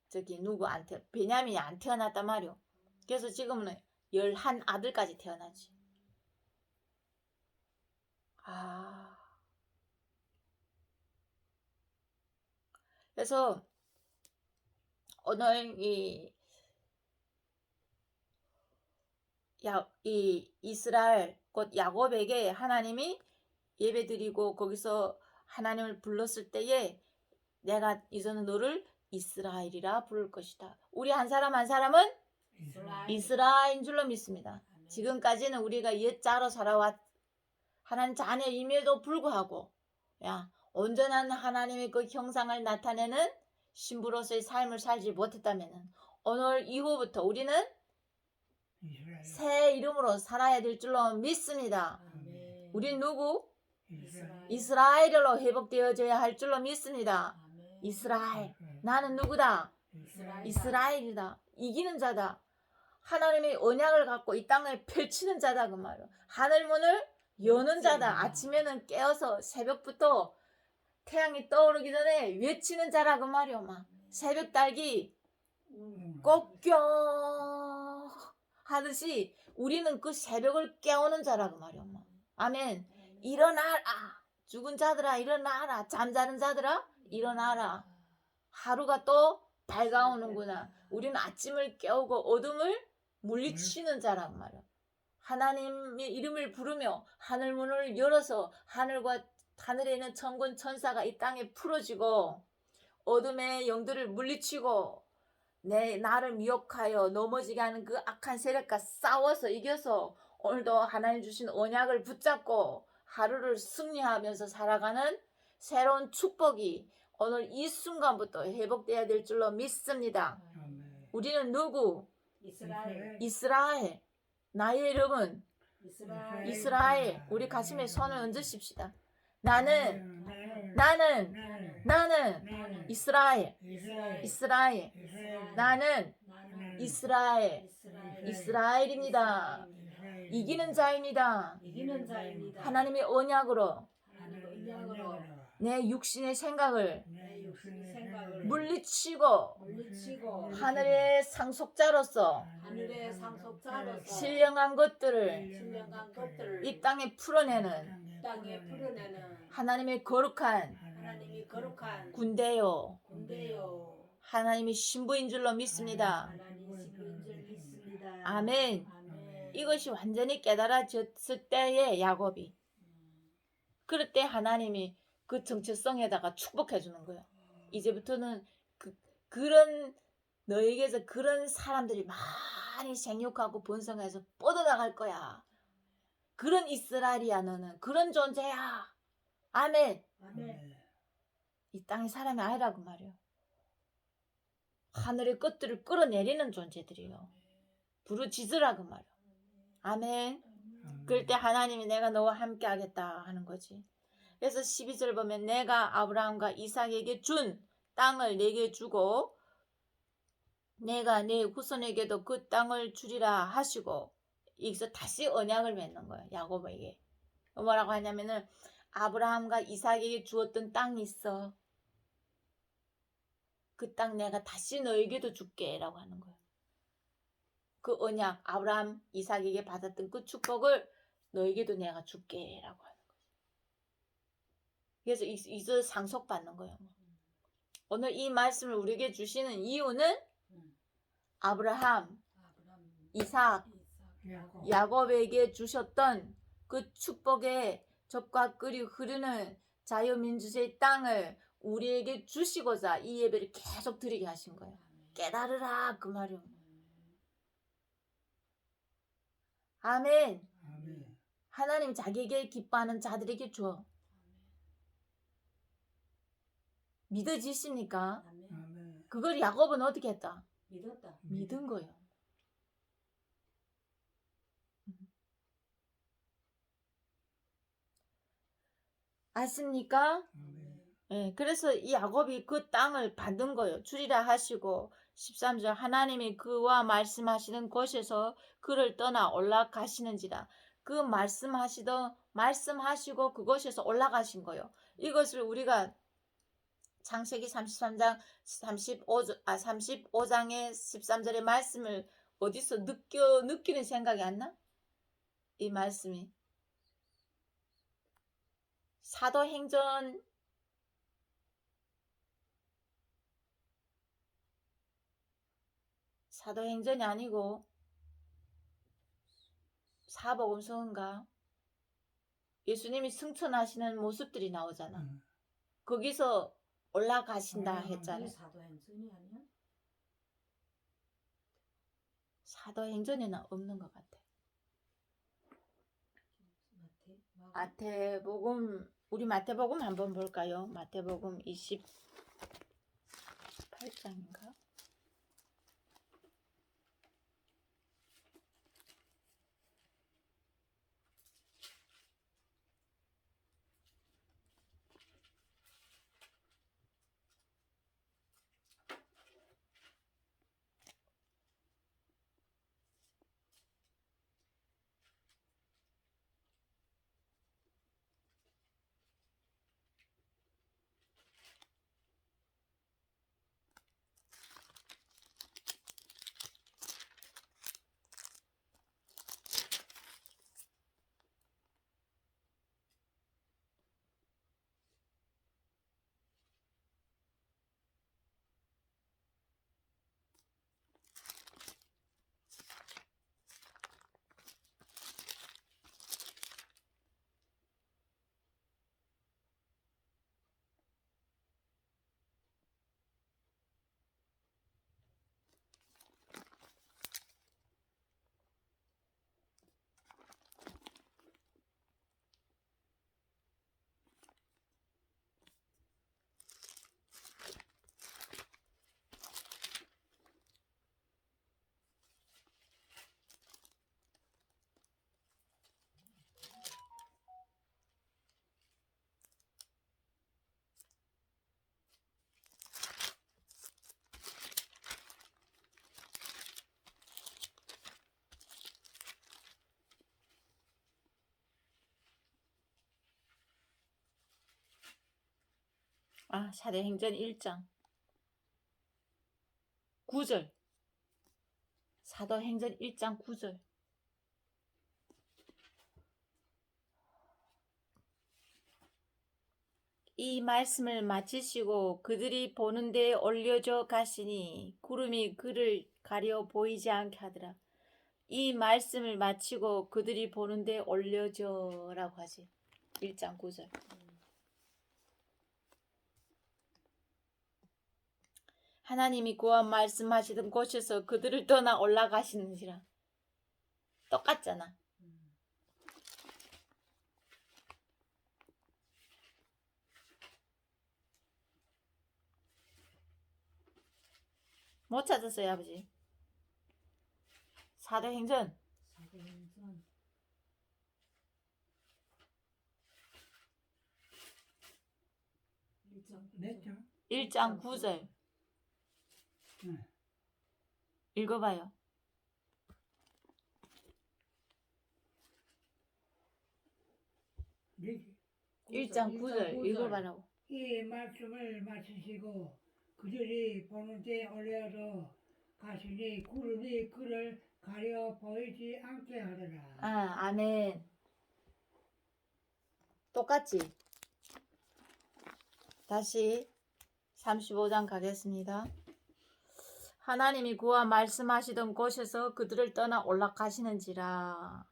저기 누구 안 태어 베냐민이 안 태어났단 말이오. 그래서 지금은 11 아들까지 태어나지. 그래서 오늘 이 이스라엘 곧 야곱에게 하나님이 예배드리고 거기서 하나님을 불렀을 때에 내가 이제는 너를 이스라엘이라 부를 것이다. 우리 한 사람 한 사람은 이스라엘인 줄로 믿습니다. 지금까지는 우리가 옛자로 살아왔 하나님 자녀임에도 불구하고 온전한 하나님의 그 형상을 나타내는 신부로서의 삶을 살지 못했다면 오늘 이후부터 우리는 이스라엘. 새 이름으로 살아야 될 줄로 믿습니다. 아멘. 우린 누구? 이스라엘. 이스라엘로 회복되어져야 할 줄로 믿습니다. 아멘. 이스라엘. 나는 누구다? 이스라엘이다. 이기는 자다. 하나님의 언약을 갖고 이 땅을 펼치는 자다 그 말이야. 하늘문을 여는 자다. 아침에는 깨어서 새벽부터 태양이 떠오르기 전에 외치는 자라 그 말이야. 막 새벽 달기 꼭껴 하듯이 우리는 그 새벽을 깨우는 자라 그 말이야. 막. 아멘. 일어나라. 죽은 자들아 일어나라. 잠자는 자들아 일어나라. 하루가 또 밝아오는구나. 우리는 아침을 깨우고 어둠을 물리치는 자란 말이야. 하나님의 이름을 부르며 하늘문을 열어서 하늘에 있는 천군 천사가 이 땅에 풀어지고 어둠의 영들을 물리치고 나를 미혹하여 넘어지게 하는 그 악한 세력과 싸워서 이겨서 오늘도 하나님 주신 언약을 붙잡고 하루를 승리하면서 살아가는 새로운 축복이 오늘 이 순간부터 회복되어야 될 줄로 믿습니다. 아멘. 우리는 누구? 이스라엘. 이스라엘. 나의 이름은 이스라엘. 이스라엘. 우리 가슴에 손을 얹으십시다. 나는 이스라엘. 이스라엘. 나는 이스라엘. 이스라엘입니다. 이기는 자입니다. 이기는 자입니다. 하나님의 언약으로 하나님의 언약으로 내 육신의 생각을 내 육신의 생각을 물리치고 물리치고 하늘의 상속자로서 하늘의 상속자로서 신령한 것들을 신령한 것들을 이 땅에 풀어내는 땅에 풀어내는 하나님의 거룩한 하나님이 거룩한 군대요. 군대요. 하나님의 신부인 줄로 믿습니다. 하나님 신부인 줄 믿습니다. 아멘. 아멘. 이것이 완전히 깨달아졌을 때의 야곱이. 그럴 때 하나님이 그 정체성에다가 축복해 주는 거예요. 이제부터는 그런 너에게서 그런 사람들이 많이 생육하고 번성해서 뻗어나갈 거야. 그런 이스라엘이야 너는. 그런 존재야. 아멘. 아멘. 이 땅의 사람이 아니라고 말이요. 하늘의 것들을 끌어내리는 존재들이요. 부르짖으라고 말이요. 아멘. 그럴 때 하나님이 내가 너와 함께 하겠다 하는 거지. 그래서 12절 보면 내가 아브라함과 이삭에게 준 땅을 내게 주고 내가 내 후손에게도 그 땅을 주리라 하시고 여기서 다시 언약을 맺는 거예요. 야곱에게. 뭐라고 하냐면은 아브라함과 이삭에게 주었던 땅이 있어. 그 땅 내가 다시 너에게도 줄게 라고 하는 거예요. 그 언약 아브라함 이삭에게 받았던 그 축복을 너에게도 내가 줄게 라고 하는 거예요. 그래서 이제 상속받는 거예요. 오늘 이 말씀을 우리에게 주시는 이유는 아브라함, 이삭, 야곱에게 주셨던 그 축복의 젖과 꿀이 흐르는 자유민주주의 땅을 우리에게 주시고자 이 예배를 계속 드리게 하신 거예요. 깨달으라 그 말이요. 아멘. 아멘. 하나님 자기에게 기뻐하는 자들에게 줘. 믿어지십니까? 아멘. 아멘. 그걸 야곱은 어떻게 했다? 믿었다. 믿은 거예요. 아십니까? 아멘. 예, 그래서 이 야곱이 그 땅을 받은 거예요. 주리라 하시고 13절 하나님이 그와 말씀하시던 곳에서 그를 떠나 올라가시는지라. 그 말씀하시고 그곳에서 올라가신 거예요. 이것을 우리가 창세기 33장 35장의 13절의 말씀을 어디서 느끼는 생각이 안 나? 이 말씀이 사도행전이 아니고 사복음서인가? 예수님이 승천하시는 모습들이 나오잖아. 응. 거기서 올라가신다 이게 했잖아요. 사도행전이 아니야? 사도행전에는 없는 것 같아. 마태, 우리 마태복음 한번 볼까요? 마태복음 28장인가? 사도행전 1장 9절. 사도행전 1장 9절. 이 말씀을 마치시고 그들이 보는 데에 올려져 가시니 구름이 그를 가려 보이지 않게 하더라. 이 말씀을 마치고 그들이 보는 데에 올려져라고 하지. 1장 9절. 하나님이 그와 말씀하시던 곳에서 그들을 떠나 올라가시는지라. 똑같잖아. 못 찾았어요, 아버지. 사도행전 사도행전 몇 장? 1장 9절. 응. 읽어봐요. 네. 1장 9절 읽어봐라고. 이 말씀을 마치시고 그들이 보는 데 올려서 가시니 구름이 그를 가려 보이지 않게 하더라. 아멘. 똑같지? 다시 35장 가겠습니다. 하나님이 그와 말씀하시던 곳에서 그들을 떠나 올라가시는지라.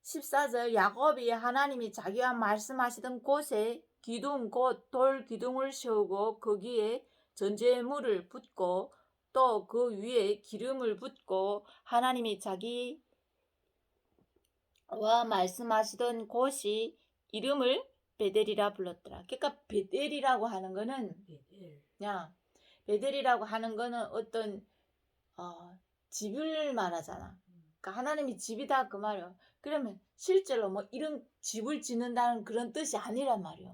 14절 야곱이 하나님이 자기와 말씀하시던 곳에 기둥 곧 돌 기둥을 세우고 거기에 전제물을 붓고 또 그 위에 기름을 붓고 하나님이 자기와 말씀하시던 곳이 이름을 베델이라 불렀더라. 그러니까 베델이라고 하는 거는 베델이라고 하는 거는 어떤 집을 말하잖아. 그러니까 하나님이 집이다 그 말이야. 그러면 실제로 뭐 이런 집을 짓는다는 그런 뜻이 아니란 말이야.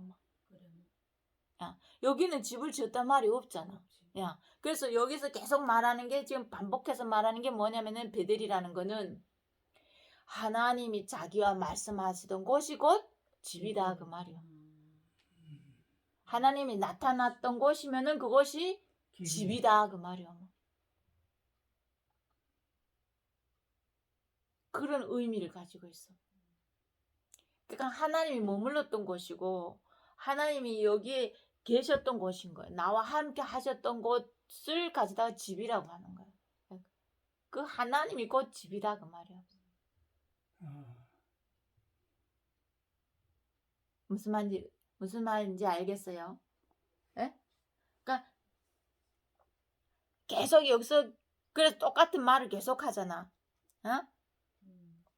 여기는 집을 지었단 말이 없잖아. 야, 그래서 여기서 계속 말하는 게 지금 반복해서 말하는 게 뭐냐면은 베델이라는 거는 하나님이 자기와 말씀하시던 곳이 곧 집이다 그 말이요. 하나님이 나타났던 곳이면은 그것이 집이다 그 말이요. 그런 의미를 가지고 있어. 그러니까 하나님이 머물렀던 곳이고 하나님이 여기에 계셨던 곳인 거예요. 나와 함께 하셨던 곳을 가지다가 집이라고 하는 거예요. 그 하나님이 곧 집이다 그 말이에요. 무슨 말인지 알겠어요? 예? 그러니까 계속 여기서 그래서 똑같은 말을 계속 하잖아. 어?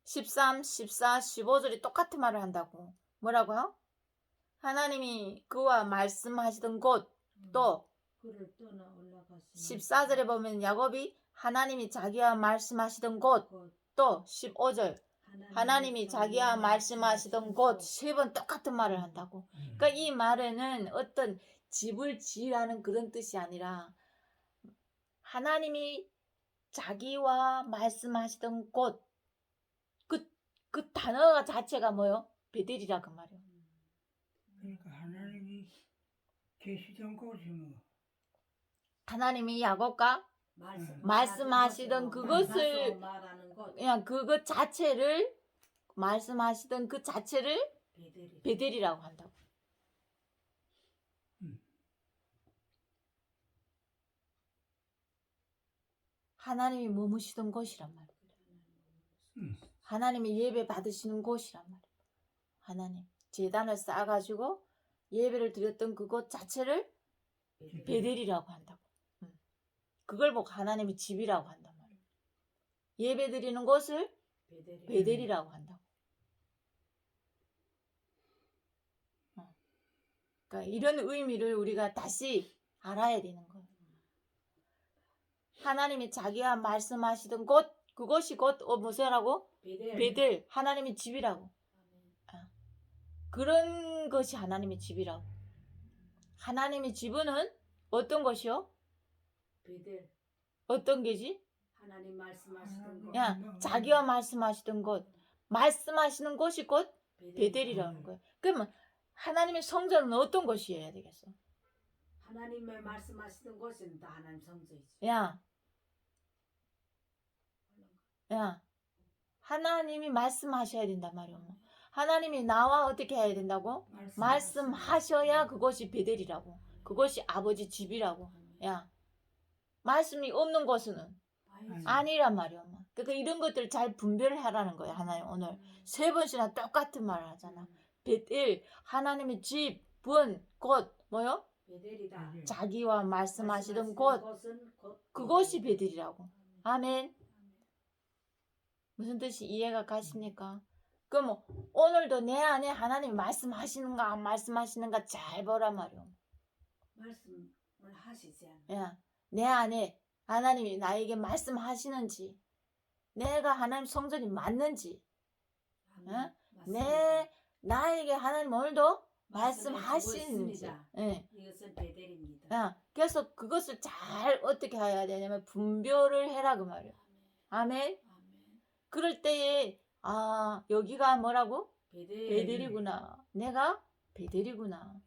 13, 14, 15절이 똑같은 말을 한다고. 뭐라고요? 하나님이 그와 말씀하시던 곳, 또 그를 떠나 올라가시니 14절에 보면 야곱이 하나님이 자기와 말씀하시던 곳, 또 15절 하나님이 자기와 말씀하시던 곳 세 번 똑같은 말을 한다고. 그러니까 이 말에는 어떤 집을 지으라는 그런 뜻이 아니라 하나님이 자기와 말씀하시던 곳, 그 단어 자체가 뭐요? 베델이라 그 말이요. 그러니까 하나님이 계시던 곳이 뭐 하나님이 야곱과 말씀하시던 그것을 말하는 것 그냥 그것 자체를 말씀하시던 그 자체를 베델이 베델이라고 한다고. 하나님이 머무시던 곳이란 말이에요. 하나님이 예배 받으시는 곳이란 말이에요. 하나님 제단을 쌓아가지고 예배를 드렸던 그곳 자체를 베델이라고 한다고. 그걸 보고 하나님이 집이라고 한단 말이에요. 예배 드리는 곳을 베델이라고 한다고. 그러니까 이런 의미를 우리가 다시 알아야 되는 거예요. 하나님이 자기와 말씀하시던 곳, 그것이 곧 무엇이라고? 베델, 하나님의 집이라고. 그런 것이 하나님의 집이라고. 하나님의 집은 어떤 것이요? 베델 어떤 게지? 하나님 말씀하시던 것 야, 자기와 말씀하시던 곳, 말씀하시는 곳이 곧 베델이라는 거예요. 그러면 하나님의 성전은 어떤 것이어야 되겠어? 하나님의 말씀하시던 것은 다 하나님 성전이지. 야, 하나님이 말씀하셔야 된단 말이야. 하나님이 나와 어떻게 해야 된다고? 말씀하셔야 그것이 베델이라고. 그것이 아버지 집이라고. 야, 말씀이 없는 곳은 아니란 말이야. 그러니까 이런 것들을 잘 분별을 하라는 거야. 하나님 오늘 세 번씩이나 똑같은 말을 하잖아. 베델, 하나님의 집, 분, 곳, 뭐요? 베델이다. 자기와 말씀하시던 곳, 그것이 베델이라고. 아멘. 무슨 뜻이 이해가 가십니까? 그럼 오늘도 내 안에 하나님 말씀하시는가 안 말씀하시는가 잘 보란 말이오. 말씀을 하시지 않아. 야, 내 안에 하나님이 나에게 말씀하시는지, 내가 하나님 성전이 맞는지, 나에게 하나님 오늘도 말씀하시는지. 이것은 베델입니다. 야, 그래서 그것을 잘 어떻게 해야 되냐면 분별을 해라 그 말이야. 아멘. 그럴 때에 여기가 뭐라고? 베델이구나. 내가 베델이구나.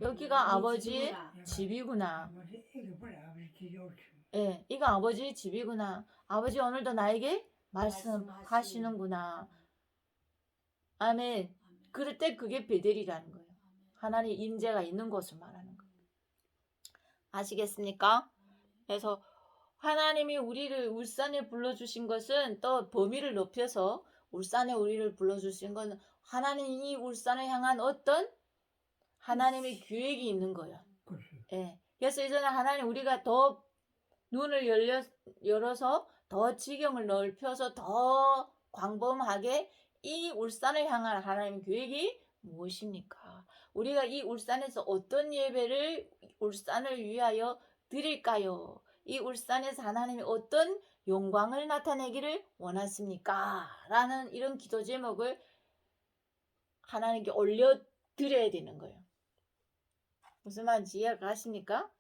여기가 아버지의 집이구나. 예, 이거 아버지의 집이구나. 아버지 오늘도 나에게 말씀하시는구나. 아멘. 그럴 때 그게 베델이라는 거예요. 하나님 임재가 있는 곳을 말하는 거예요. 아시겠습니까? 그래서 하나님이 우리를 울산에 불러주신 것은 또 범위를 높여서 울산에 우리를 불러주신 건 하나님이 이 울산을 향한 어떤 하나님의 계획이 있는 거예요. 예. 그래서 이제는 하나님 우리가 더 눈을 열어서 더 지경을 넓혀서 더 광범하게 이 울산을 향한 하나님의 계획이 무엇입니까? 우리가 이 울산에서 어떤 예배를 울산을 위하여 드릴까요? 이 울산에서 하나님이 어떤 영광을 나타내기를 원하십니까? 라는 이런 기도 제목을 하나님께 올려드려야 되는 거예요. 무슨 말인지 이해가 가십니까?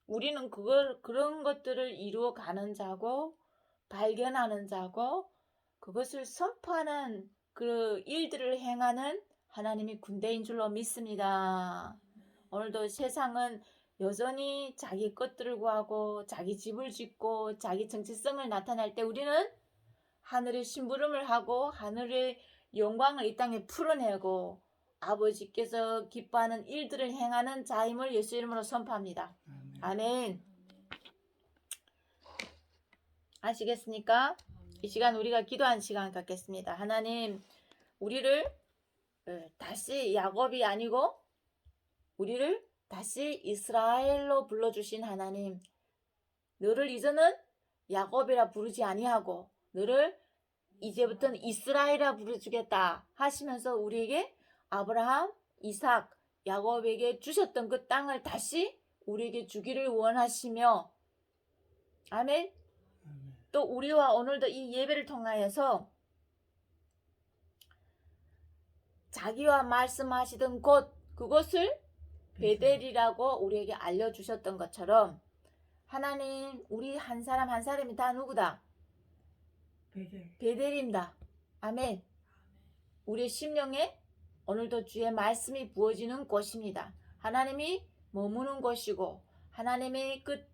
우리는 그런 것들을 이루어 가는 자고, 발견하는 자고, 그것을 선포하는 그 일들을 행하는 하나님의 군대인 줄로 믿습니다. 오늘도 세상은 여전히 자기 것들을 구하고 자기 집을 짓고 자기 정체성을 나타낼 때 우리는 하늘의 심부름을 하고 하늘의 영광을 이 땅에 풀어내고 아버지께서 기뻐하는 일들을 행하는 자임을 예수 이름으로 선포합니다. 아멘. 아시겠습니까? 이 시간 우리가 기도한 시간 갖겠습니다. 하나님, 우리를 다시 야곱이 아니고 우리를 다시 이스라엘로 불러주신 하나님, 너를 이제는 야곱이라 부르지 아니하고 너를 이제부터는 이스라엘이라 부르주겠다 하시면서 우리에게 아브라함, 이삭, 야곱에게 주셨던 그 땅을 다시 우리에게 주기를 원하시며, 아멘. 또 우리와 오늘도 이 예배를 통하여서 자기와 말씀하시던 곳, 그곳을 베델이라고 우리에게 알려주셨던 것처럼 하나님, 우리 한 사람 한 사람이 다 누구다? 베델입니다. 아멘. 우리의 심령에 오늘도 주의 말씀이 부어지는 곳입니다. 하나님이 머무는 곳이고 하나님의 그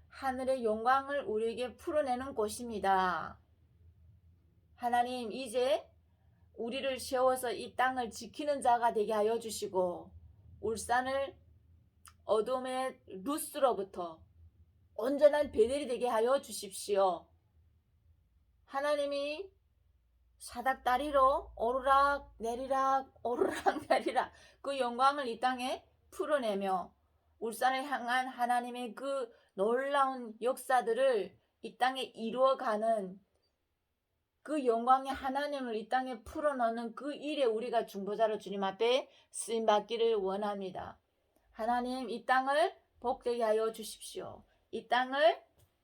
하늘의 영광을 우리에게 풀어내는 곳입니다. 하나님, 이제 우리를 세워서 이 땅을 지키는 자가 되게 하여 주시고 울산을 어둠의 루스로부터 온전한 베델이 되게 하여 주십시오. 하나님이 사닥다리로 오르락 내리락 오르락 내리락 그 영광을 이 땅에 풀어내며 울산을 향한 하나님의 그 놀라운 역사들을 이 땅에 이루어가는 그 영광의 하나님을 이 땅에 풀어넣는 그 일에 우리가 중보자로 주님 앞에 쓰임받기를 원합니다. 하나님, 이 땅을 복되게 하여 주십시오. 이 땅을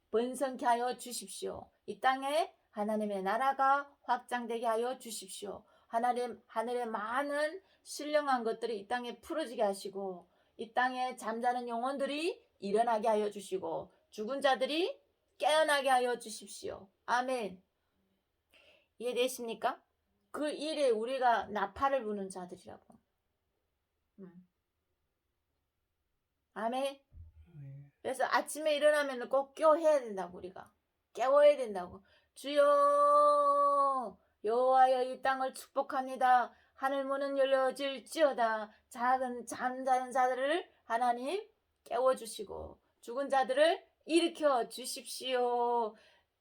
번성케 하여 주십시오. 이 땅에 하나님의 나라가 확장되게 하여 주십시오. 하나님, 하늘의 많은 신령한 것들이 이 땅에 풀어지게 하시고 이 땅에 잠자는 영혼들이 일어나게 하여 주시고 죽은 자들이 깨어나게 하여 주십시오. 아멘. 이해되십니까? 그 일에 우리가 나팔을 부는 자들이라고. 아멘. 그래서 아침에 일어나면 꼭 깨워야 된다고. 우리가 깨워야 된다고. 주여 여호와여 이 땅을 축복합니다. 하늘문은 열려질지어다. 작은 잠자는 자들을 하나님 깨워주시고 죽은 자들을 일으켜 주십시오.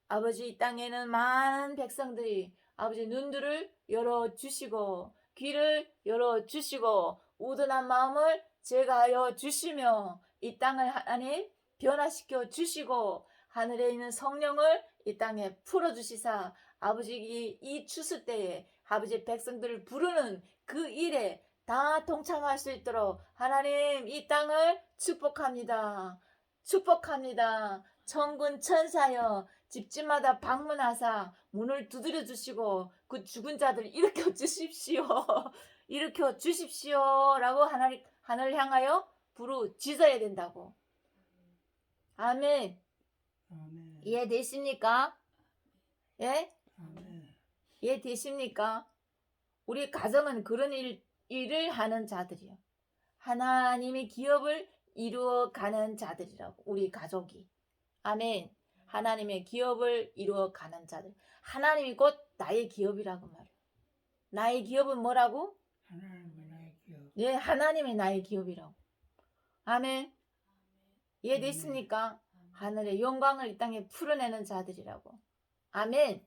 아버지, 이 땅에는 많은 백성들이 아버지 눈들을 열어주시고 귀를 열어주시고 우둔한 마음을 제거하여 주시며 이 땅을 하나님 변화시켜 주시고 하늘에 있는 성령을 이 땅에 풀어주시사 아버지 이 추수 때에 아버지 백성들을 부르는 그 일에 다 동참할 수 있도록 하나님 이 땅을 축복합니다. 축복합니다. 천군 천사여 집집마다 방문하사 문을 두드려 주시고 그 죽은 자들을 일으켜 주십시오. 일으켜 주십시오 라고 하늘을 향하여 부르짖어야 된다고. 아멘. 아멘. 이해되십니까? 예? 아멘. 이해되십니까? 우리 가정은 그런 일을 하는 자들이요. 하나님의 기업을 이루어가는 자들이라고. 우리 가족이. 아멘. 하나님의 기업을 이루어가는 자들. 하나님이 곧 나의 기업이라고 말이에요. 나의 기업은 뭐라고? 하나님의 나의 기업. 예, 하나님이 나의 기업이라고. 아멘. 이해됐습니까? 하늘의 영광을 이 땅에 풀어내는 자들이라고. 아멘.